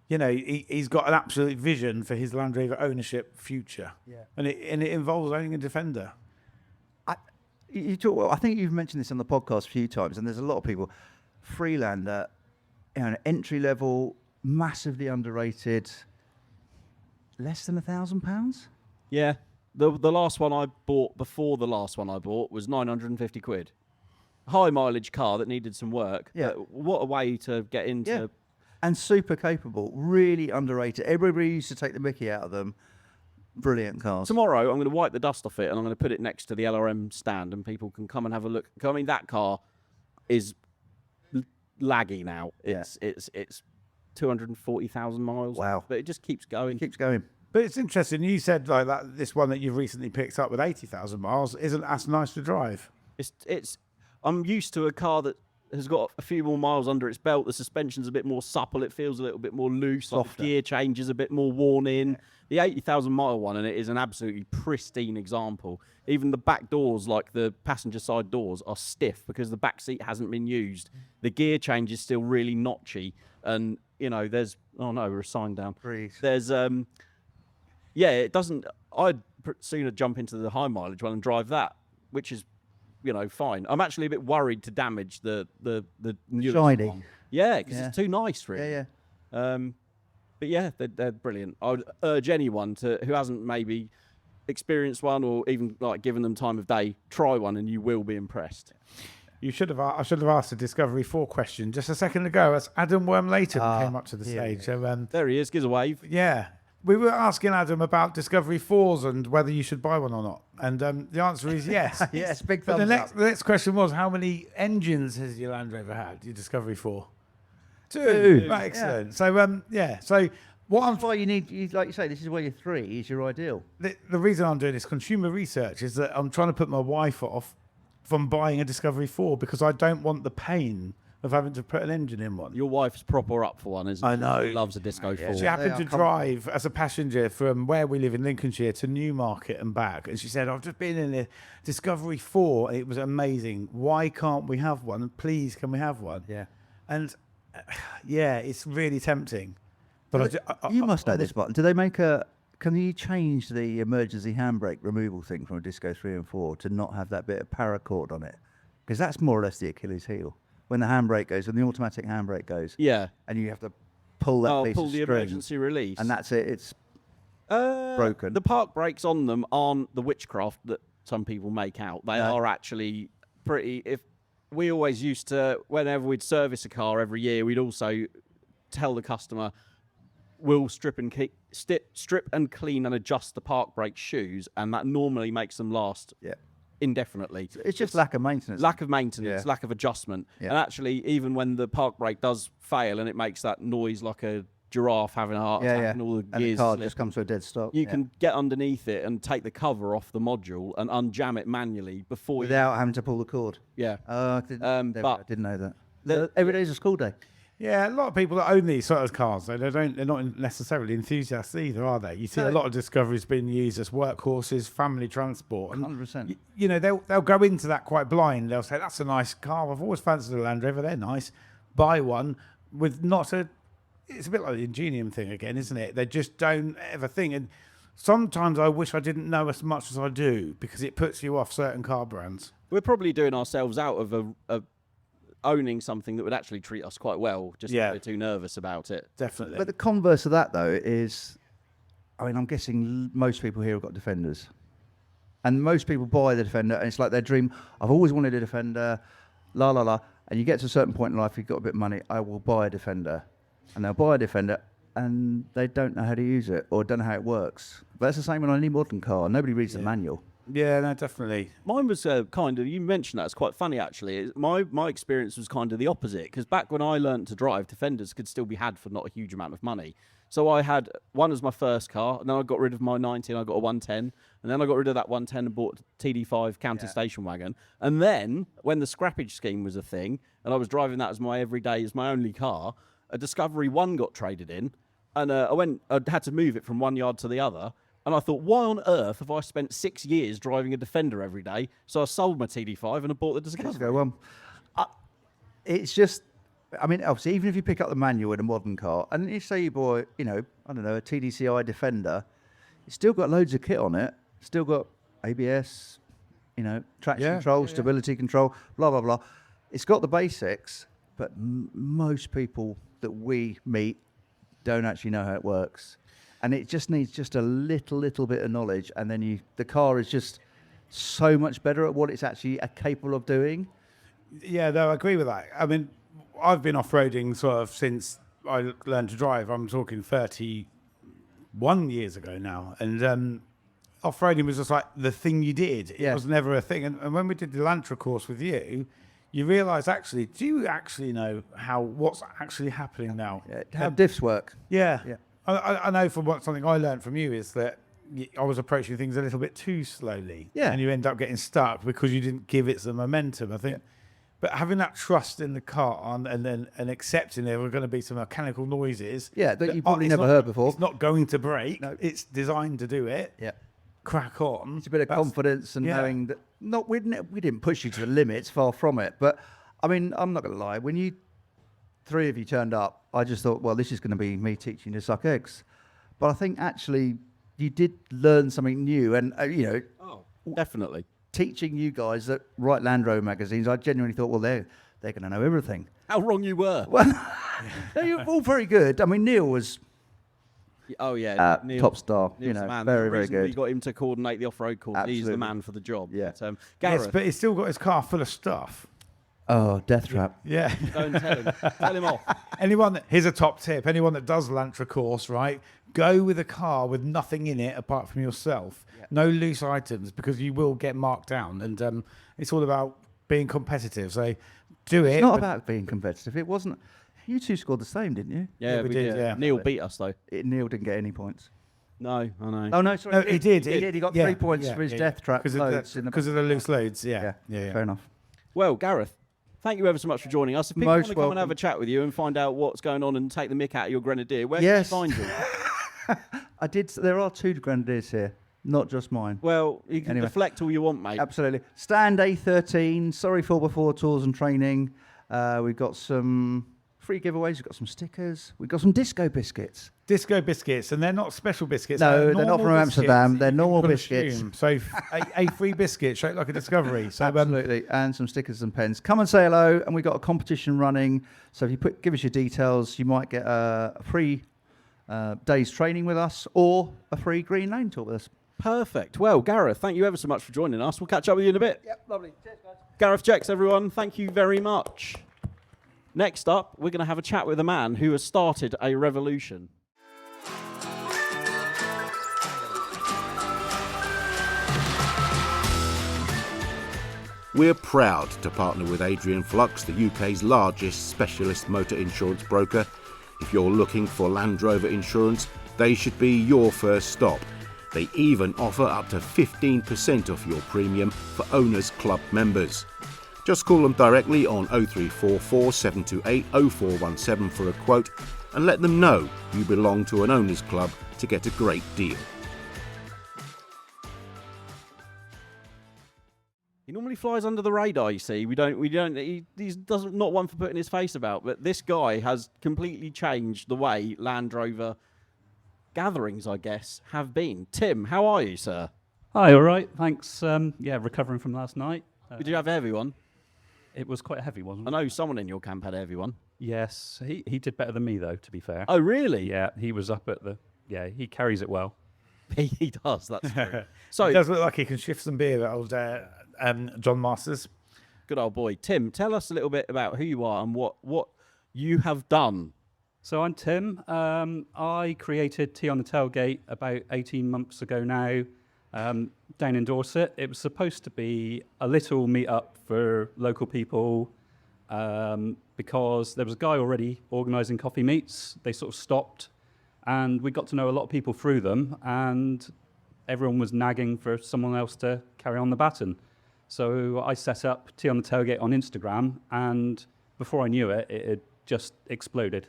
he's got an absolute vision for his Land Rover ownership future. Yeah. And it involves owning a Defender. I think you've mentioned this on the podcast a few times, and there's a lot of people. Freelander, entry level, massively underrated, less than £1,000. Yeah. The last one I bought before the last one I bought was 950 quid. high mileage car that needed some work. Yeah. What a way to get into. Yeah. And super capable, really underrated. Everybody used to take the mickey out of them. Brilliant cars. Tomorrow, I'm going to wipe the dust off it and I'm going to put it next to the LRM stand, and people can come and have a look. I mean, that car is laggy now. It's 240,000 miles. Wow. But it just keeps going. Keeps going. But it's interesting. You said like that. This one that you've recently picked up with 80,000 miles isn't as nice to drive. I'm used to a car that has got a few more miles under its belt. The suspension's a bit more supple. It feels a little bit more loose. Like the gear change is a bit more worn in. The 80,000 mile one, and it is an absolutely pristine example. Even the back doors, like the passenger side doors, are stiff because the back seat hasn't been used. The gear change is still really notchy. And, you know, there's... Oh, no, we're a sign down. Breathe. There's... Yeah, it doesn't... I'd sooner jump into the high mileage one and drive that, which is, you know, fine. I'm actually a bit worried to damage the new Shiny. one. Yeah, because it's too nice, really. Yeah. But yeah, they're brilliant. I would urge anyone who hasn't maybe experienced one or even like given them time of day, try one and you will be impressed. I should have asked a Discovery 4 question just a second ago as Adam Wormlayton came up to the stage. So There he is, gives a wave. yeah, we were asking Adam about Discovery 4s and whether you should buy one or not. And the answer is yes. Yes, big But thumbs up. the next question was, how many engines has your Land Rover had, your Discovery 4? Two. Right, excellent. Yeah. So what I'm... That's why you need, like you say, this is where your 3 is your ideal. The reason I'm doing this consumer research is that I'm trying to put my wife off from buying a Discovery 4 because I don't want the pain of having to put an engine in one. Your wife's proper up for one, isn't she? I know. She loves a Disco 4. She happened to drive as a passenger from where we live in Lincolnshire to Newmarket and back. And she said, I've just been in a Discovery 4 and it was amazing. Why can't we have one? Please, can we have one? Yeah. And yeah, it's really tempting. But You must know this, but do they make a... Can you change the emergency handbrake removal thing from a Disco 3 and 4 to not have that bit of paracord on it? Because that's more or less the Achilles heel. When the handbrake goes, when the automatic handbrake goes, Yeah. and you have to pull that piece pull of the string, emergency release. and that's it. It's broken. The park brakes on them aren't the witchcraft that some people make out. They are actually pretty... If we always used to, whenever we'd service a car every year, we'd also tell the customer, we'll strip and clean and adjust the park brake shoes, and that normally makes them last indefinitely. It's just lack of maintenance. Lack of maintenance, lack of adjustment. Yeah. And actually, even when the park brake does fail and it makes that noise like a giraffe having a heart attack and all the and gears the car slip, just comes to a dead stop. you can get underneath it and take the cover off the module and unjam it manually before without having to pull the cord. Yeah. I didn't know that. Every day's a school day. yeah, a lot of people that own these sort of cars, though, they're not necessarily enthusiasts either, are they? You see a lot of Discoveries being used as workhorses, family transport. And 100%. you know, they'll go into that quite blind. They'll say, that's a nice car. I've always fancied a Land Rover. They're nice. Buy one with not a... It's a bit like the Ingenium thing again, isn't it? They just don't ever think. And sometimes I wish I didn't know as much as I do because it puts you off certain car brands. We're probably doing ourselves out of owning something that would actually treat us quite well, just if we're too nervous about it. Definitely. But the converse of that, though, is... I mean, I'm guessing most people here have got Defenders. And most people buy the Defender, and it's like their dream. I've always wanted a Defender, la, la, la. And you get to a certain point in life, you've got a bit of money, I will buy a Defender. And they'll buy a Defender, and they don't know how to use it or don't know how it works. But that's the same on any modern car. Nobody reads the manual. Yeah, no, definitely. Mine was kind of, you mentioned that, it's quite funny actually. My experience was kind of the opposite, because back when I learned to drive, Defenders could still be had for not a huge amount of money. So I had one as my first car, and then I got rid of my 90 and I got a 110, and then I got rid of that 110 and bought a TD5 county station wagon. And then when the scrappage scheme was a thing, and I was driving that as my everyday, as my only car, a Discovery 1 got traded in, and I had to move it from one yard to the other. And I thought, why on earth have I spent 6 years driving a Defender every day? So I sold my TD5 and I bought the Discovery. Go on. It's just, I mean, obviously, even if you pick up the manual in a modern car, and you say you buy, you know, I don't know, a TDCi Defender, it's still got loads of kit on it. Still got ABS, you know, traction control, stability control, blah, blah, blah. It's got the basics, but most people that we meet don't actually know how it works. And it just needs just a little bit of knowledge, and then the car is just so much better at what it's actually capable of doing. Yeah, no, I agree with that. I mean, I've been off-roading sort of since I learned to drive. I'm talking 31 years ago now. And off-roading was just like the thing you did. It was never a thing. And when we did the Lantra course with you, you realise, actually, do you actually know what's actually happening now? How diffs work. Yeah. Yeah. I know from something I learned from you is that I was approaching things a little bit too slowly. Yeah. And you end up getting stuck because you didn't give it some momentum, I think. Yeah. But having that trust in the car and accepting there were going to be some mechanical noises. Yeah, that you probably never heard before. It's not going to break. No. It's designed to do it. Yeah. Crack on. It's a bit of confidence and knowing that we didn't push you to the limits, far from it. But I mean, I'm not going to lie. When you 3 of you turned up, I just thought, well, this is going to be me teaching you to suck eggs. But I think actually you did learn something new, and Definitely. Teaching you guys that write Land Rover magazines, I genuinely thought, well, they're going to know everything. How wrong you were. Well, you're all very good. I mean, Neil was. Oh yeah, Neil, top star. Neil's the man. Very, The very reason good. We got him to coordinate the off-road course. He's the man for the job. Yeah. But, Yes, Gareth, but he's still got his car full of stuff. Oh, death trap. Yeah. don't tell him. Tell him off. Here's a top tip. Anyone that does Lantra course, right? Go with a car with nothing in it apart from yourself. Yeah. No loose items, because you will get marked down. And it's all about being competitive. So do it. It's not about being competitive. It wasn't. You two scored the same, didn't you? Yeah, we did. Yeah. Neil beat us though. Neil didn't get any points. No, I know. Oh no, sorry. No, he did. He did. He got 3 points for his death trap loads. Because of the loose loads. Yeah. Fair enough. Well, Gareth, thank you ever so much for joining us. If people want to come and have a chat with you and find out what's going on and take the mick out of your Grenadier, where can we find you? I did. There are 2 Grenadiers here, not just mine. Well, you can deflect all you want, mate. Absolutely. Stand A13, Surrey 4x4 tours and training. We've got some free giveaways. We've got some stickers. We've got some disco biscuits. Disco biscuits, and they're not special biscuits. No, they're not from Amsterdam. They're normal biscuits. So a free biscuit, shaped like a Discovery. So, absolutely, and some stickers and pens. Come and say hello, and we've got a competition running. So if you give us your details, you might get a free day's training with us or a free green lane tour with us. Perfect. Well, Gareth, thank you ever so much for joining us. We'll catch up with you in a bit. Yep, lovely. Cheers, guys. Gareth Jex, everyone, thank you very much. Next up, we're going to have a chat with a man who has started a revolution. We're proud to partner with Adrian Flux, the UK's largest specialist motor insurance broker. If you're looking for Land Rover insurance, they should be your first stop. They even offer up to 15% off your premium for Owners Club members. Just call them directly on 0344 728 0417 for a quote and let them know you belong to an Owners Club to get a great deal. He normally flies under the radar, you see. He's not one for putting his face about, but this guy has completely changed the way Land Rover gatherings, I guess, have been. Tim, how are you, sir? Hi, all right, thanks. Recovering from last night. Did you have a heavy one? It was quite a heavy, wasn't I it? know someone in your camp had a heavy one. Yes, he did better than me, though, to be fair. Oh, really? Yeah, he was up at he carries it well. He does, that's true. So, it does look like he can shift some beer, that old John Masters. Good old boy. Tim, tell us a little bit about who you are and what you have done. So I'm Tim. I created Tea on the Tailgate about 18 months ago now, down in Dorset. It was supposed to be a little meet-up for local people because there was a guy already organising coffee meets. They sort of stopped, and we got to know a lot of people through them, and everyone was nagging for someone else to carry on the baton. So I set up Tea on the Tailgate on Instagram, and before I knew it, it had just exploded.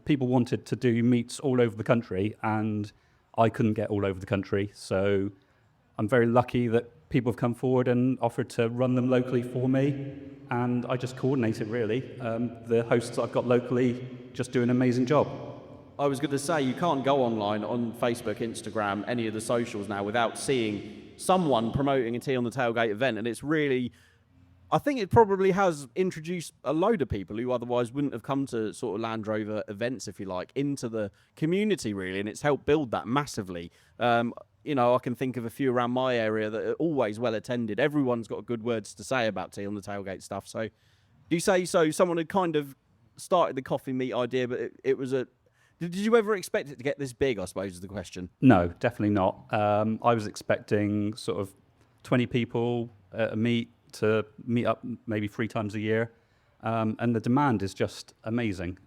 People wanted to do meets all over the country, and I couldn't get all over the country. So I'm very lucky that people have come forward and offered to run them locally for me, and I just coordinate it, really. The hosts I've got locally just do an amazing job. I was going to say, you can't go online on Facebook, Instagram, any of the socials now without seeing someone promoting a Tea on the Tailgate event, and it's really... I think it probably has introduced a load of people who otherwise wouldn't have come to sort of Land Rover events, if you like, into the community, really, and it's helped build that massively. I can think of a few around my area that are always well attended. Everyone's got good words to say about tea on the tailgate stuff. So, do you say so? Someone had kind of started the coffee meet idea, but it was a. Did you ever expect it to get this big? I suppose is the question. No, definitely not. I was expecting sort of 20 people at a meet to meet up maybe 3 times a year, and the demand is just amazing.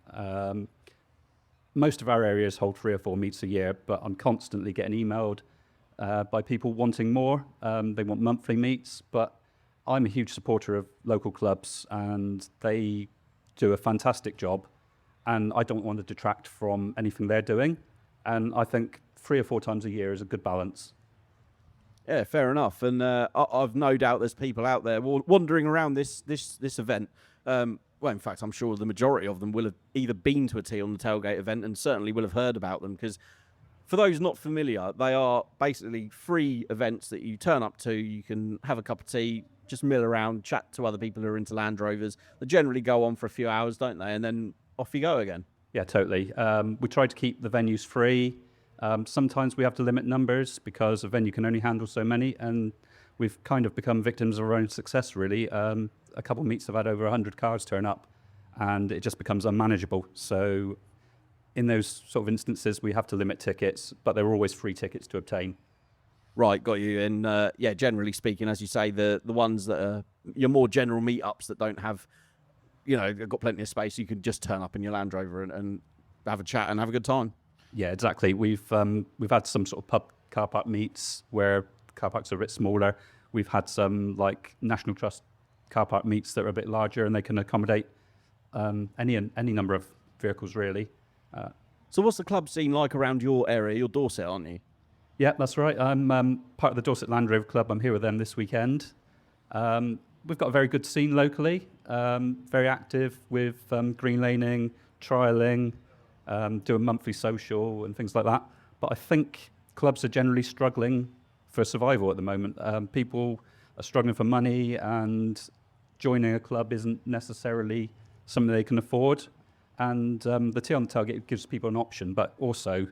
Most of our areas hold 3 or 4 meets a year, but I'm constantly getting emailed by people wanting more. They want monthly meets, but I'm a huge supporter of local clubs, and they do a fantastic job, and I don't want to detract from anything they're doing. And I think 3 or 4 times a year is a good balance. Yeah, fair enough. And I've no doubt there's people out there wandering around this event. Well, in fact, I'm sure the majority of them will have either been to a tea on the tailgate event and certainly will have heard about them, because for those not familiar, they are basically free events that you turn up to. You can have a cup of tea, just mill around, chat to other people who are into Land Rovers. They generally go on for a few hours, don't they? And then off you go again. Yeah, totally. We try to keep the venues free. Sometimes we have to limit numbers because a venue can only handle so many, and we've kind of become victims of our own success, really. A couple of meets have had over 100 cars turn up, and it just becomes unmanageable. So in those sort of instances, we have to limit tickets, but there are always free tickets to obtain. Right, got you. And yeah, generally speaking, as you say, the ones that are your more general meetups that don't have, got plenty of space, you can just turn up in your Land Rover and have a chat and have a good time. Yeah, exactly. We've had some sort of pub car park meets where car parks are a bit smaller. We've had some like National Trust car park meets that are a bit larger, and they can accommodate any number of vehicles, really. So what's the club scene like around your area? You're Dorset, aren't you? Yeah, that's right. I'm part of the Dorset Land Rover Club. I'm here with them this weekend. We've got a very good scene locally, very active with greenlaning, trialling, do a monthly social and things like that. But I think clubs are generally struggling for survival at the moment. People are struggling for money, and joining a club isn't necessarily something they can afford. And the tea on the tailgate gives people an option, but also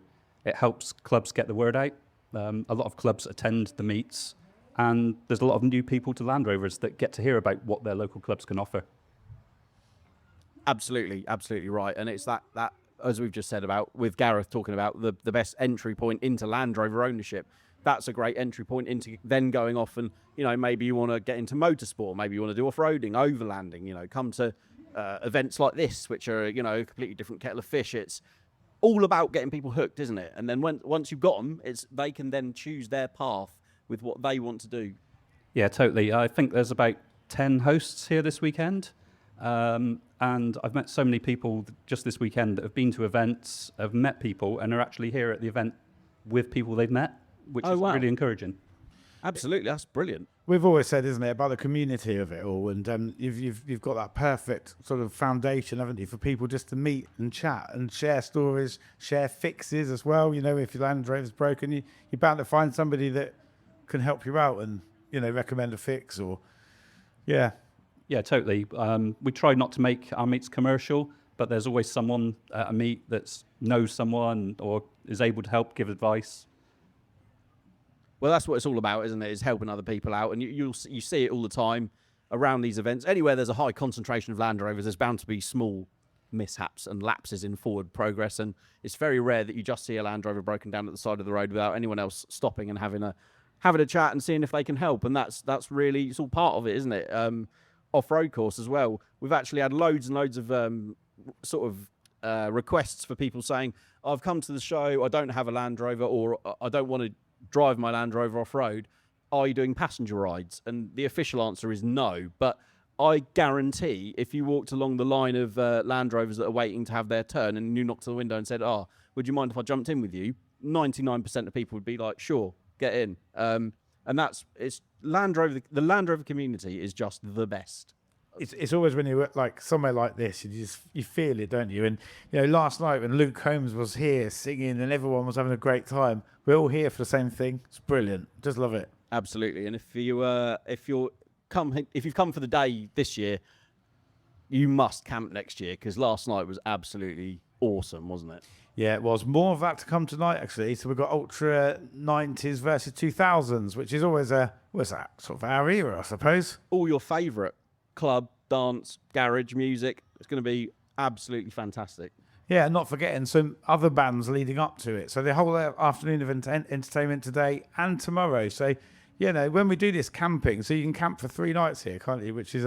it helps clubs get the word out. A lot of clubs attend the meets, and there's a lot of new people to Land Rovers that get to hear about what their local clubs can offer. Absolutely right. And it's that as we've just said about with Gareth talking about the best entry point into Land Rover ownership. That's a great entry point into then going off and, maybe you want to get into motorsport, maybe you want to do off-roading, overlanding, come to events like this, which are, a completely different kettle of fish. It's all about getting people hooked, isn't it? And then once you've got them, they can then choose their path with what they want to do. Yeah, totally. I think there's about 10 hosts here this weekend. And I've met so many people just this weekend that have been to events, have met people, and are actually here at the event with people they've met, which is really encouraging. Absolutely, that's brilliant. We've always said, isn't it, about the community of it all, and you've got that perfect sort of foundation, haven't you, for people just to meet and chat and share stories, share fixes as well. If your Land Rover's broken, you're bound to find somebody that can help you out and recommend a fix or Yeah, totally. We try not to make our meets commercial, but there's always someone at a meet that knows someone or is able to help give advice. Well, that's what it's all about, isn't it? Is helping other people out, and you see it all the time around these events. Anywhere there's a high concentration of Land Rovers, there's bound to be small mishaps and lapses in forward progress, and it's very rare that you just see a Land Rover broken down at the side of the road without anyone else stopping and having a chat and seeing if they can help. And that's really, it's all part of it, isn't it? Off-road course as well. We've actually had loads and loads of requests for people saying, I've come to the show, I don't have a Land Rover, or I don't want to drive my Land Rover off-road. Are you doing passenger rides? And the official answer is no. But I guarantee if you walked along the line of Land Rovers that are waiting to have their turn and you knocked on the window and said, would you mind if I jumped in with you? 99% of people would be like, sure, get in. And it's Land Rover. The Land Rover community is just the best. It's always when you're like somewhere like this, you feel it, don't you? And last night when Luke Holmes was here singing and everyone was having a great time, we're all here for the same thing. It's brilliant. Just love it. Absolutely. And if you've come for the day this year, you must camp next year, because last night was absolutely awesome, wasn't it? Yeah, it was. More of that to come tonight, actually. So we've got Ultra 90s versus 2000s, which is always what's that, sort of our era, I suppose. All your favourite club, dance, garage music. It's going to be absolutely fantastic. Yeah, not forgetting some other bands leading up to it. So the whole afternoon of entertainment today and tomorrow. So, when we do this camping, so you can camp for 3 nights here, can't you? Which is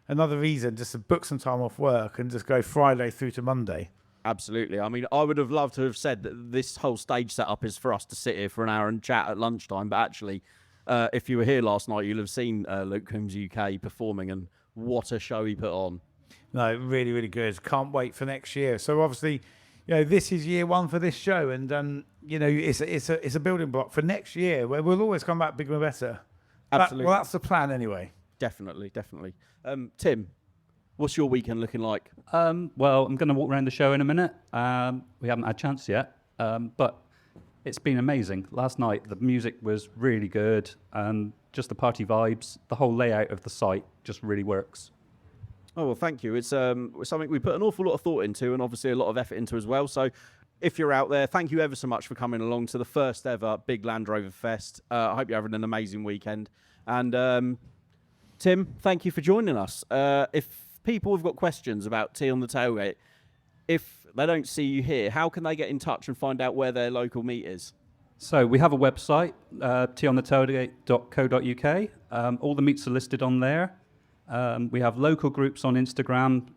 another reason just to book some time off work and just go Friday through to Monday. Absolutely. I mean, I would have loved to have said that this whole stage setup is for us to sit here for an hour and chat at lunchtime. But actually, if you were here last night, you'll have seen Luke Coombs UK performing, and what a show he put on. No, really, really good. Can't wait for next year. So obviously, this is year 1 for this show, and it's a building block for next year where we'll always come back bigger and better. Absolutely. That's the plan anyway. Definitely. Tim, what's your weekend looking like? Well, I'm going to walk around the show in a minute. We haven't had a chance yet, but it's been amazing. Last night, the music was really good, and just the party vibes, the whole layout of the site just really works. Oh, well, thank you. It's something we put an awful lot of thought into, and obviously a lot of effort into as well. So if you're out there, thank you ever so much for coming along to the first ever Big Land Rover Fest. I hope you're having an amazing weekend. And Tim, thank you for joining us. If people have got questions about Tea on the Tailgate, if they don't see you here, how can they get in touch and find out where their local meet is? So we have a website, teaonthetailgate.co.uk. All the meets are listed on there. We have local groups on Instagram,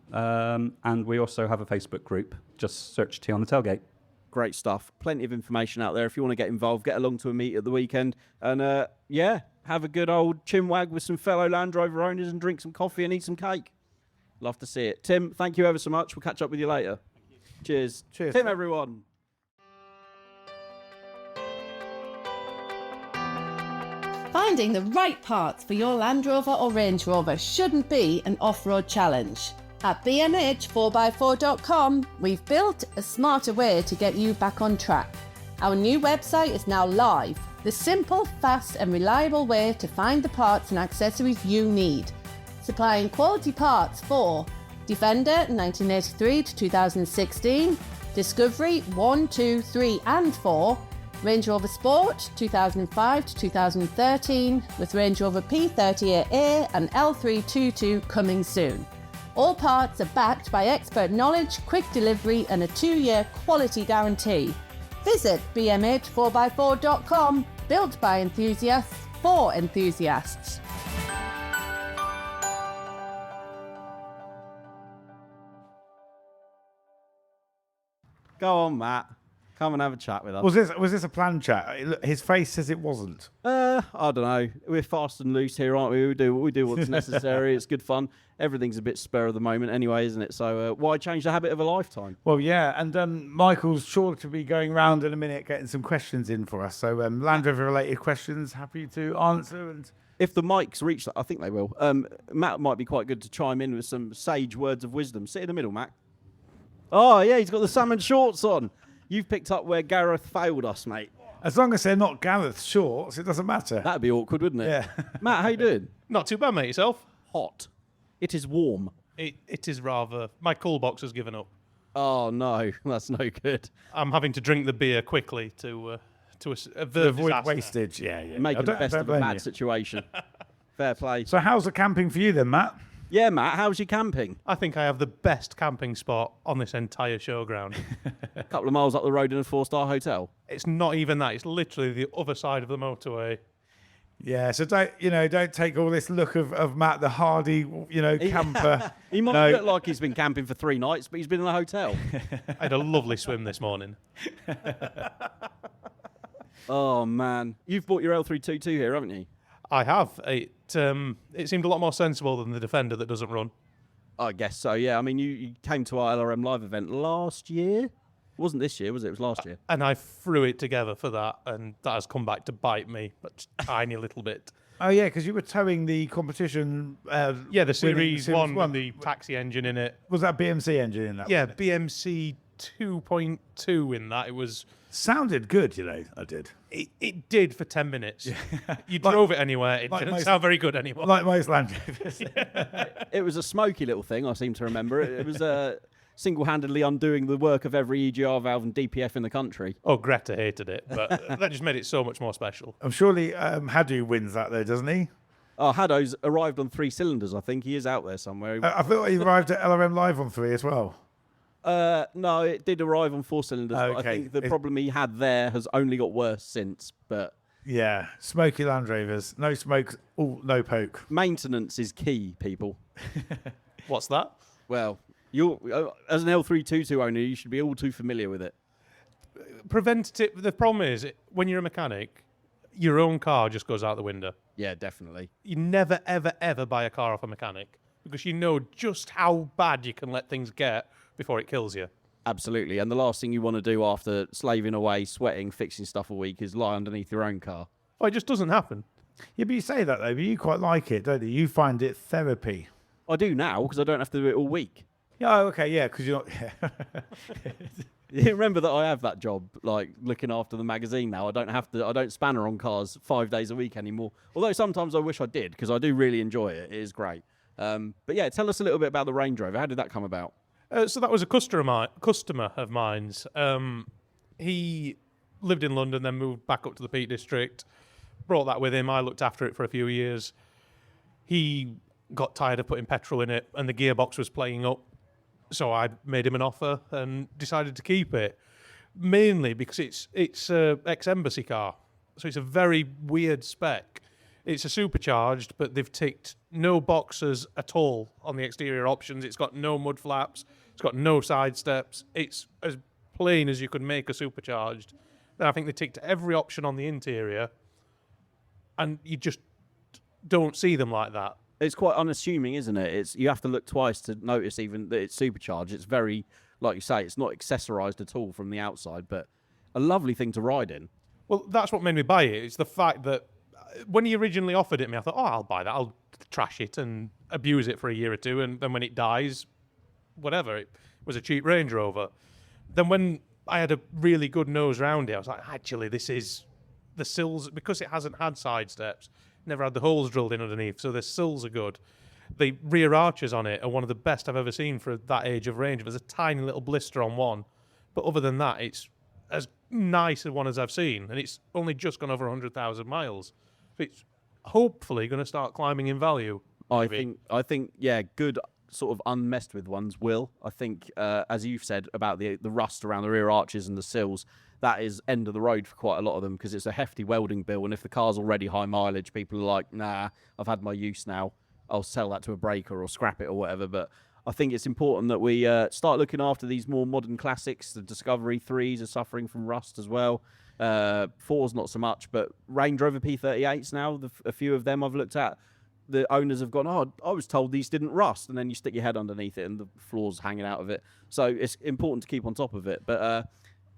and we also have a Facebook group. Just search Tea on the Tailgate. Great stuff. Plenty of information out there. If you want to get involved, get along to a meet at the weekend. And have a good old chinwag with some fellow Land Rover owners and drink some coffee and eat some cake. Love to see it. Tim, thank you ever so much. We'll catch up with you later. Cheers. Cheers. Tim, everyone. Finding the right parts for your Land Rover or Range Rover shouldn't be an off-road challenge. At bmh4x4.com, we've built a smarter way to get you back on track. Our new website is now live, the simple, fast and reliable way to find the parts and accessories you need. Supplying quality parts for Defender 1983 to 2016, Discovery 1, 2, 3 and 4, Range Rover Sport 2005 to 2013 with Range Rover P38A and L322 coming soon. All parts are backed by expert knowledge, quick delivery and a 2-year quality guarantee. Visit bmh4x4.com, built by enthusiasts for enthusiasts. Go on, Matt. Come and have a chat with us. Was this a planned chat? His face says it wasn't. I don't know. We're fast and loose here, aren't we? We do what's necessary. It's good fun. Everything's a bit spur of the moment anyway, isn't it? So why change the habit of a lifetime? Well, yeah, and Michael's sure to be going round in a minute getting some questions in for us. So Land Rover related questions, happy to answer. And if the mics reach that, I think they will. Matt might be quite good to chime in with some sage words of wisdom. Sit in the middle, Matt. Oh, yeah, he's got the salmon shorts on. You've picked up where Gareth failed us, mate. as long as they're not Gareth shorts, it doesn't matter. That'd be awkward, wouldn't it? Yeah. Matt, how you doing? Not too bad, mate. Yourself? Hot. It is warm. It is rather... My cool box has given up. Oh, no. That's no good. I'm having to drink the beer quickly to avert Avoid disaster. wastage, yeah. Making the best of a blame bad you. situation. Fair play. So how's the camping for you then, Matt? Yeah, Matt, how's your camping? I think I have the best camping spot on this entire showground. A couple of miles up the road in a 4-star hotel. It's not even that. It's literally the other side of the motorway. Yeah, so don't take all this look of Matt the hardy, camper. He might No. look like he's been camping for 3 nights, but he's been in a hotel. I had a lovely swim this morning. Oh, man. You've bought your L322 here, haven't you? I have. It seemed a lot more sensible than the Defender that doesn't run. I guess so, yeah. I mean, you came to our LRM live event last year. It wasn't this year, was it? It was last year. And I threw it together for that, and that has come back to bite me a tiny little bit. Oh yeah, because you were towing the competition. Yeah, the Series 1 1. with the taxi engine in it. Was that BMC engine in that? Yeah, one? BMC 2.2 in that. It was... Sounded good, I did. It did for 10 minutes. You drove it anywhere. It didn't sound very good anymore. Like most Land Rovers. It was a smoky little thing, I seem to remember. It was single-handedly undoing the work of every EGR valve and DPF in the country. Oh, Greta hated it, but that just made it so much more special. I'm surely Hadu wins that though, doesn't he? Oh, Haddo's arrived on 3 cylinders, I think. He is out there somewhere. I thought he arrived at LRM Live on 3 as well. No, it did arrive on 4 cylinders. But I think the problem he had there has only got worse since. But yeah, smoky Land Rovers. No smoke, no poke. Maintenance is key, people. What's that? Well, as an L322 owner, you should be all too familiar with it. Preventative. The problem is, when you're a mechanic, your own car just goes out the window. Yeah, definitely. You never, ever, ever buy a car off a mechanic because you know just how bad you can let things get before it kills you. Absolutely. And the last thing you want to do after slaving away, sweating, fixing stuff a week is lie underneath your own car. Oh, it just doesn't happen. Yeah, but you say that though, but you quite like it, don't you? You find it therapy. I do now because I don't have to do it all week. Yeah, okay, yeah, because you're not... You remember that I have that job, like looking after the magazine now. I don't spanner on cars 5 days a week anymore. Although sometimes I wish I did because I do really enjoy it. It is great. But yeah, tell us a little bit about the Range Rover. How did that come about? So that was a customer of mine's. He lived in London, then moved back up to the Peak District. Brought that with him. I looked after it for a few years. He got tired of putting petrol in it, and the gearbox was playing up. So I made him an offer and decided to keep it, mainly because it's a ex-embassy car. So it's a very weird spec. It's a supercharged, but they've ticked no boxes at all on the exterior options. It's got no mud flaps. It's got no side steps. It's as plain as you could make a supercharged. Then I think they ticked every option on the interior, and you just don't see them like that. It's quite unassuming, isn't it? You have to look twice to notice even that it's supercharged. It's very, like you say, it's not accessorised at all from the outside, but a lovely thing to ride in. Well, that's what made me buy it. It's the fact that when he originally offered it me, I thought, oh, I'll buy that. I'll trash it and abuse it for a year or two, and then when it dies, whatever. It was a cheap Range Rover. Then when I had a really good nose round it, I was like, actually, this is the sills, because it hasn't had side steps, never had the holes drilled in underneath, so the sills are good. The rear arches on it are one of the best I've ever seen for that age of Range. There's a tiny little blister on one, but other than that, it's as nice a one as I've seen, and it's only just gone over 100,000 miles. So it's hopefully going to start climbing in value. I think, yeah, good sort of unmessed with ones will. I think, as you've said about the rust around the rear arches and the sills, that is end of the road for quite a lot of them because it's a hefty welding bill, and if the car's already high mileage, people are like, nah, I've had my use now. I'll sell that to a breaker or scrap it or whatever. But I think it's important that we start looking after these more modern classics. The Discovery 3s are suffering from rust as well. 4s not so much, but Range Rover P38s now, a few of them I've looked at, the owners have gone, oh, I was told these didn't rust, and then you stick your head underneath it and the floor's hanging out of it. So it's important to keep on top of it. But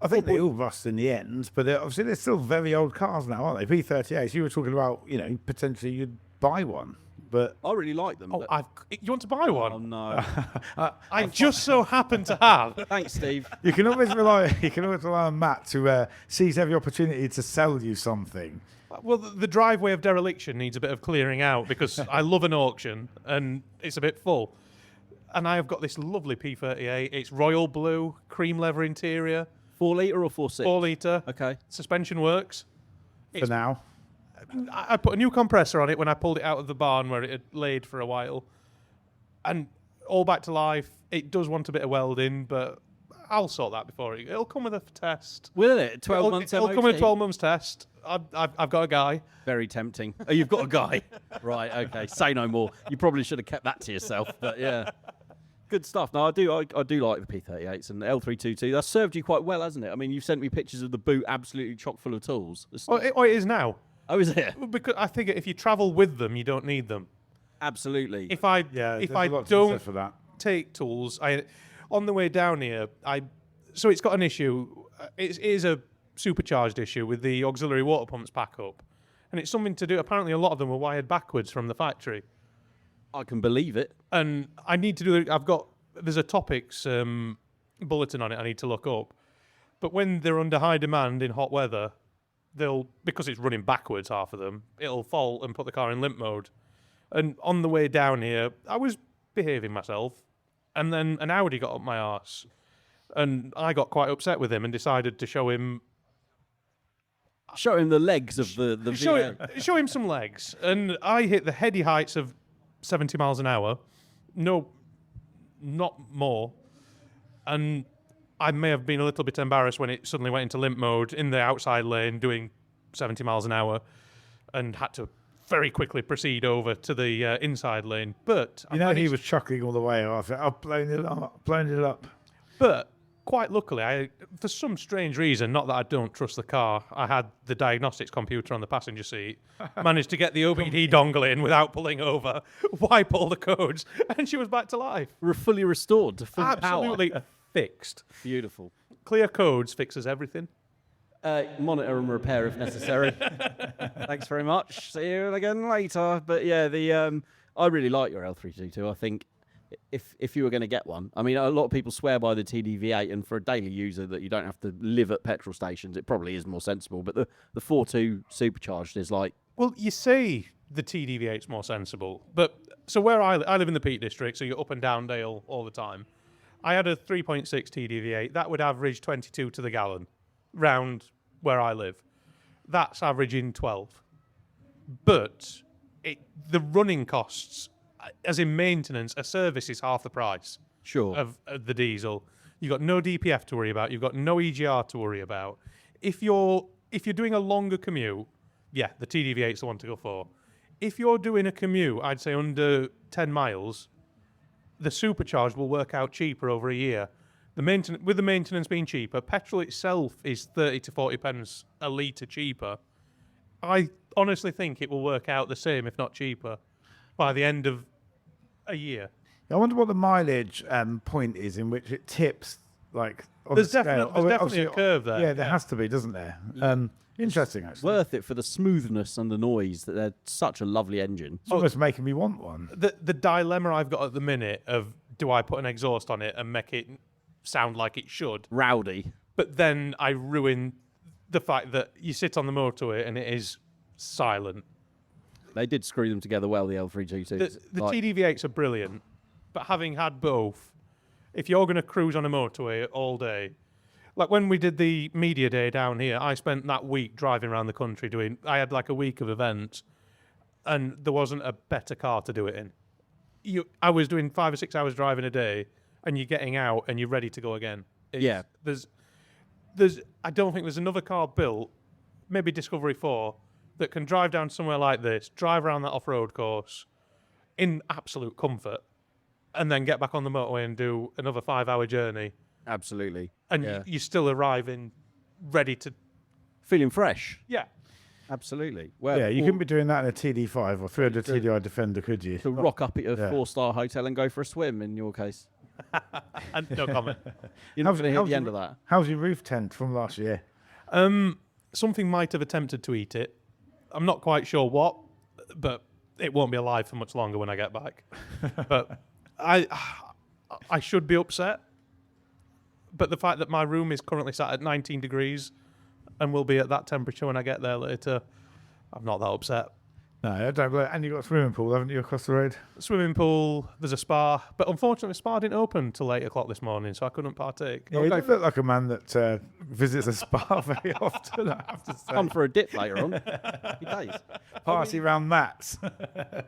I think they all rust in the end, but obviously they're still very old cars now, aren't they? P38s, you were talking about, potentially you'd buy one. But I really like them. Oh, you want to buy one? Oh, no. I just so happen to have. Thanks, Steve. You can always rely on Matt to seize every opportunity to sell you something. Well, the driveway of dereliction needs a bit of clearing out because I love an auction and it's a bit full. And I have got this lovely P38. It's royal blue, cream leather interior. 4 litre or 4.6? 4 litre. Okay. Suspension works. For now. I put a new compressor on it when I pulled it out of the barn where it had laid for a while. And all back to life. It does want a bit of welding, but I'll sort that before it'll come with a test. Will it? 12 months It'll come with a 12 months test. I've got a guy. Very tempting. Oh, you've got a guy. Right, okay. Say no more. You probably should have kept that to yourself, but yeah. Good stuff. No, I do like the P38s and the L322. That's served you quite well, hasn't it? I mean, you've sent me pictures of the boot absolutely chock full of tools. It is now. Oh, is it? Because I think if you travel with them, you don't need them. Absolutely. If I don't for that. take tools, on the way down here, so it's got an issue. It is a supercharged issue with the auxiliary water pumps pack up, and it's something to do. Apparently, a lot of them were wired backwards from the factory. I can believe it. And I need to do. There's a topics bulletin on it. I need to look up. But when they're under high demand in hot weather, because it's running backwards, half of them, it'll fault and put the car in limp mode. And on the way down here, I was behaving myself. And then an Audi got up my arse. And I got quite upset with him and decided to show him the legs of the V8. show him some legs. And I hit the heady heights of 70 miles an hour. No, not more. And I may have been a little bit embarrassed when it suddenly went into limp mode in the outside lane doing 70 miles an hour and had to very quickly proceed over to the inside lane. But he was chuckling all the way off. I've blown it up. But quite luckily, for some strange reason, not that I don't trust the car, I had the diagnostics computer on the passenger seat, managed to get the OBD dongle in without pulling over, wipe all the codes, and she was back to life. We're fully restored to full Absolutely power. fixed. Beautiful. Clear codes fixes everything. Monitor and repair if necessary. Thanks very much. See you again later. But yeah, I really like your L322. I think if you were going to get one, I mean, a lot of people swear by the TD-V8, and for a daily user that you don't have to live at petrol stations, it probably is more sensible. But the 4.2 supercharged is like... Well, you say the TD-V8's more sensible, but so where I live in the Peak District, so you're up and down Dale all the time. I had a 3.6 TD-V8. That would average 22 to the gallon round where I live. That's averaging 12. But the running costs, as in maintenance, a service is half the price of the diesel. You've got no DPF to worry about. You've got no EGR to worry about. If you're doing a longer commute, yeah, the TD-V8 is the one to go for. If you're doing a commute, I'd say under 10 miles, the supercharged will work out cheaper over a year. With the maintenance being cheaper, petrol itself is 30 to 40 pence a litre cheaper. I honestly think it will work out the same, if not cheaper, by the end of a year. I wonder what the mileage point is in which it tips, like, on There's the scale. definitely a curve there. Yeah, there has to be, doesn't there? Interesting, actually. Worth it for the smoothness and the noise. That they're such a lovely engine. It's almost making me want one. The dilemma I've got at the minute of, do I put an exhaust on it and make it sound like it should? Rowdy. But then I ruin the fact that you sit on the motorway and it is silent. They did screw them together well, the L322s. The TD-V8s are brilliant, but having had both, if you're going to cruise on a motorway all day, like when we did the media day down here, I spent that week driving around the country I had like a week of events, and there wasn't a better car to do it in. I was doing 5 or 6 hours driving a day, and you're getting out and you're ready to go again. I don't think there's another car built, maybe Discovery 4, that can drive down somewhere like this, drive around that off-road course in absolute comfort, and then get back on the motorway and do another 5-hour journey. Absolutely. And you still arriving ready to... Feeling fresh. Yeah. Absolutely. Well, yeah, you couldn't be doing that in a TD5 or 300 TDI Defender, could you? To rock up at a 4-star hotel and go for a swim, in your case. And no comment. You're not going to hit the end of that. How's your roof tent from last year? Something might have attempted to eat it. I'm not quite sure what, but it won't be alive for much longer when I get back. But I should be upset. But the fact that my room is currently sat at 19 degrees and will be at that temperature when I get there later, I'm not that upset. No, I don't believe. And you've got a swimming pool, haven't you, across the road? Swimming pool, there's a spa. But unfortunately, the spa didn't open till 8 o'clock this morning, so I couldn't partake. Yeah, you don't look like a man that visits a spa very often, I have to say. Come for a dip later on. Happy days. Party round mats.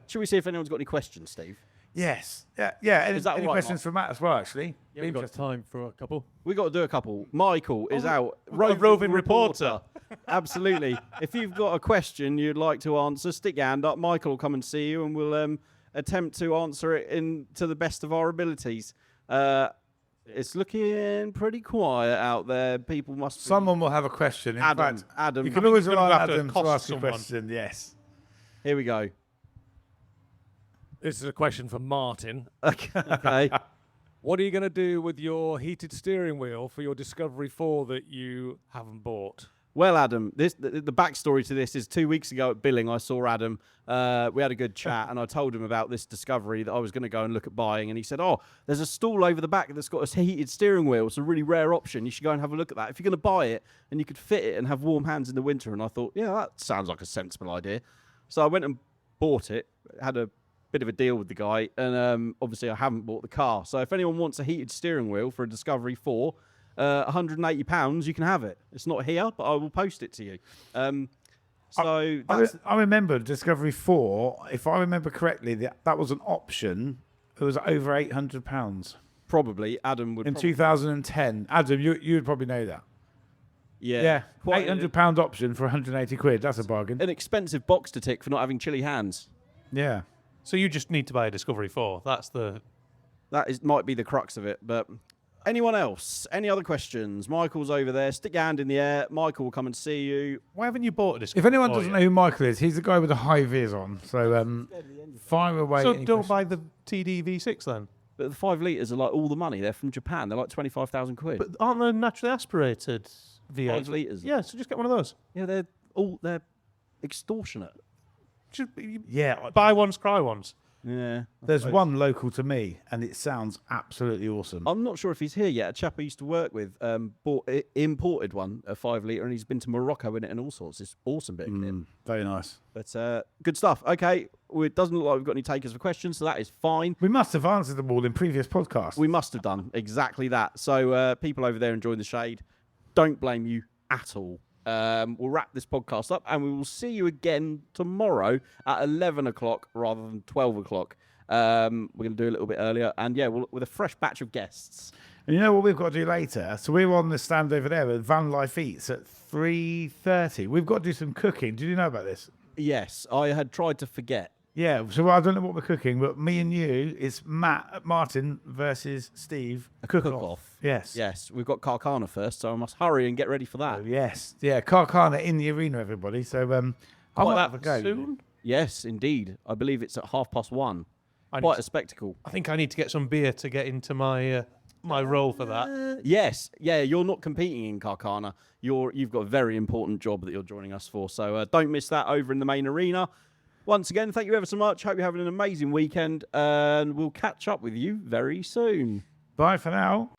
Should we see if anyone's got any questions, Steve? Yes. Yeah. Any Is that any right, questions for Matt as well, actually? Yeah, we've got time for a couple. We got to do a couple. Michael is out. Roving reporter. Absolutely. If you've got a question you'd like to answer, stick your hand up. Michael will come and see you, and we'll attempt to answer it to the best of our abilities. It's looking pretty quiet out there. People must. Someone will have a question. In Adam. fact, Adam. you can always Gonna rely on have to Adam to cost ask a someone. question. Yes. Here we go. This is a question for Martin. Okay. What are you going to do with your heated steering wheel for your Discovery 4 that you haven't bought? Well, Adam, the backstory to this is 2 weeks ago at Billing, I saw Adam. We had a good chat, and I told him about this Discovery that I was going to go and look at buying. And he said, "Oh, there's a stall over the back that's got a heated steering wheel. It's a really rare option. You should go and have a look at that. If you're going to buy it, and you could fit it and have warm hands in the winter." And I thought, yeah, that sounds like a sensible idea. So I went and bought it. It had a bit of a deal with the guy, and obviously I haven't bought the car. So if anyone wants a heated steering wheel for a Discovery 4, £180, you can have it. It's not here, but I will post it to you. I remember Discovery 4, if I remember correctly, that was an option. It was over £800 probably Adam would in 2010. Adam, you would probably know that. Yeah, quite £800 option for 180 quid. That's a bargain. an expensive box to tick for not having chilly hands. Yeah. So you just need to buy a Discovery 4. That might be the crux of it. But anyone else? Any other questions? Michael's over there. Stick your hand in the air. Michael will come and see you. Why haven't you bought a Discovery? If anyone doesn't know who Michael is, he's the guy with the high vis on. So fire away. So any don't questions. buy the TD V6 then. But the 5 litres are like all the money. They're from Japan. They're like 25,000 quid. But aren't they naturally aspirated V8s? 5 litres. Yeah, so just get one of those. Yeah, they're extortionate. Yeah. Buy ones, cry ones. Yeah. There's one local to me, and it sounds absolutely awesome. I'm not sure if he's here yet. A chap I used to work with imported one, a 5 litre, and he's been to Morocco in it and all sorts. It's awesome bit of kit. Very nice. But good stuff. Okay, it doesn't look like we've got any takers for questions, so that is fine. We must have answered them all in previous podcasts. We must have done exactly that. So people over there enjoying the shade, don't blame you at all. We'll wrap this podcast up, and we will see you again tomorrow at 11 o'clock rather than 12 o'clock. We're going to do a little bit earlier, and with a fresh batch of guests. And you know what we've got to do later? So we're on the stand over there with Van Life Eats at 3:30. We've got to do some cooking. Did you know about this? Yes, I had tried to forget. Yeah, so I don't know what we're cooking, but me and you, it's Martin versus Steve. A cook-off. Yes. Yes, we've got Carcana first, so I must hurry and get ready for that. Oh, yes. Yeah, Carcana in the arena, everybody. So I might have a go. Soon? Yes, indeed. I believe it's at 1:30. I Quite need a spectacle. I think I need to get some beer to get into my my role for that. Yes, yeah, you're not competing in Carcana. You've got a very important job that you're joining us for. So don't miss that over in the main arena. Once again, thank you ever so much. Hope you're having an amazing weekend, and we'll catch up with you very soon. Bye for now.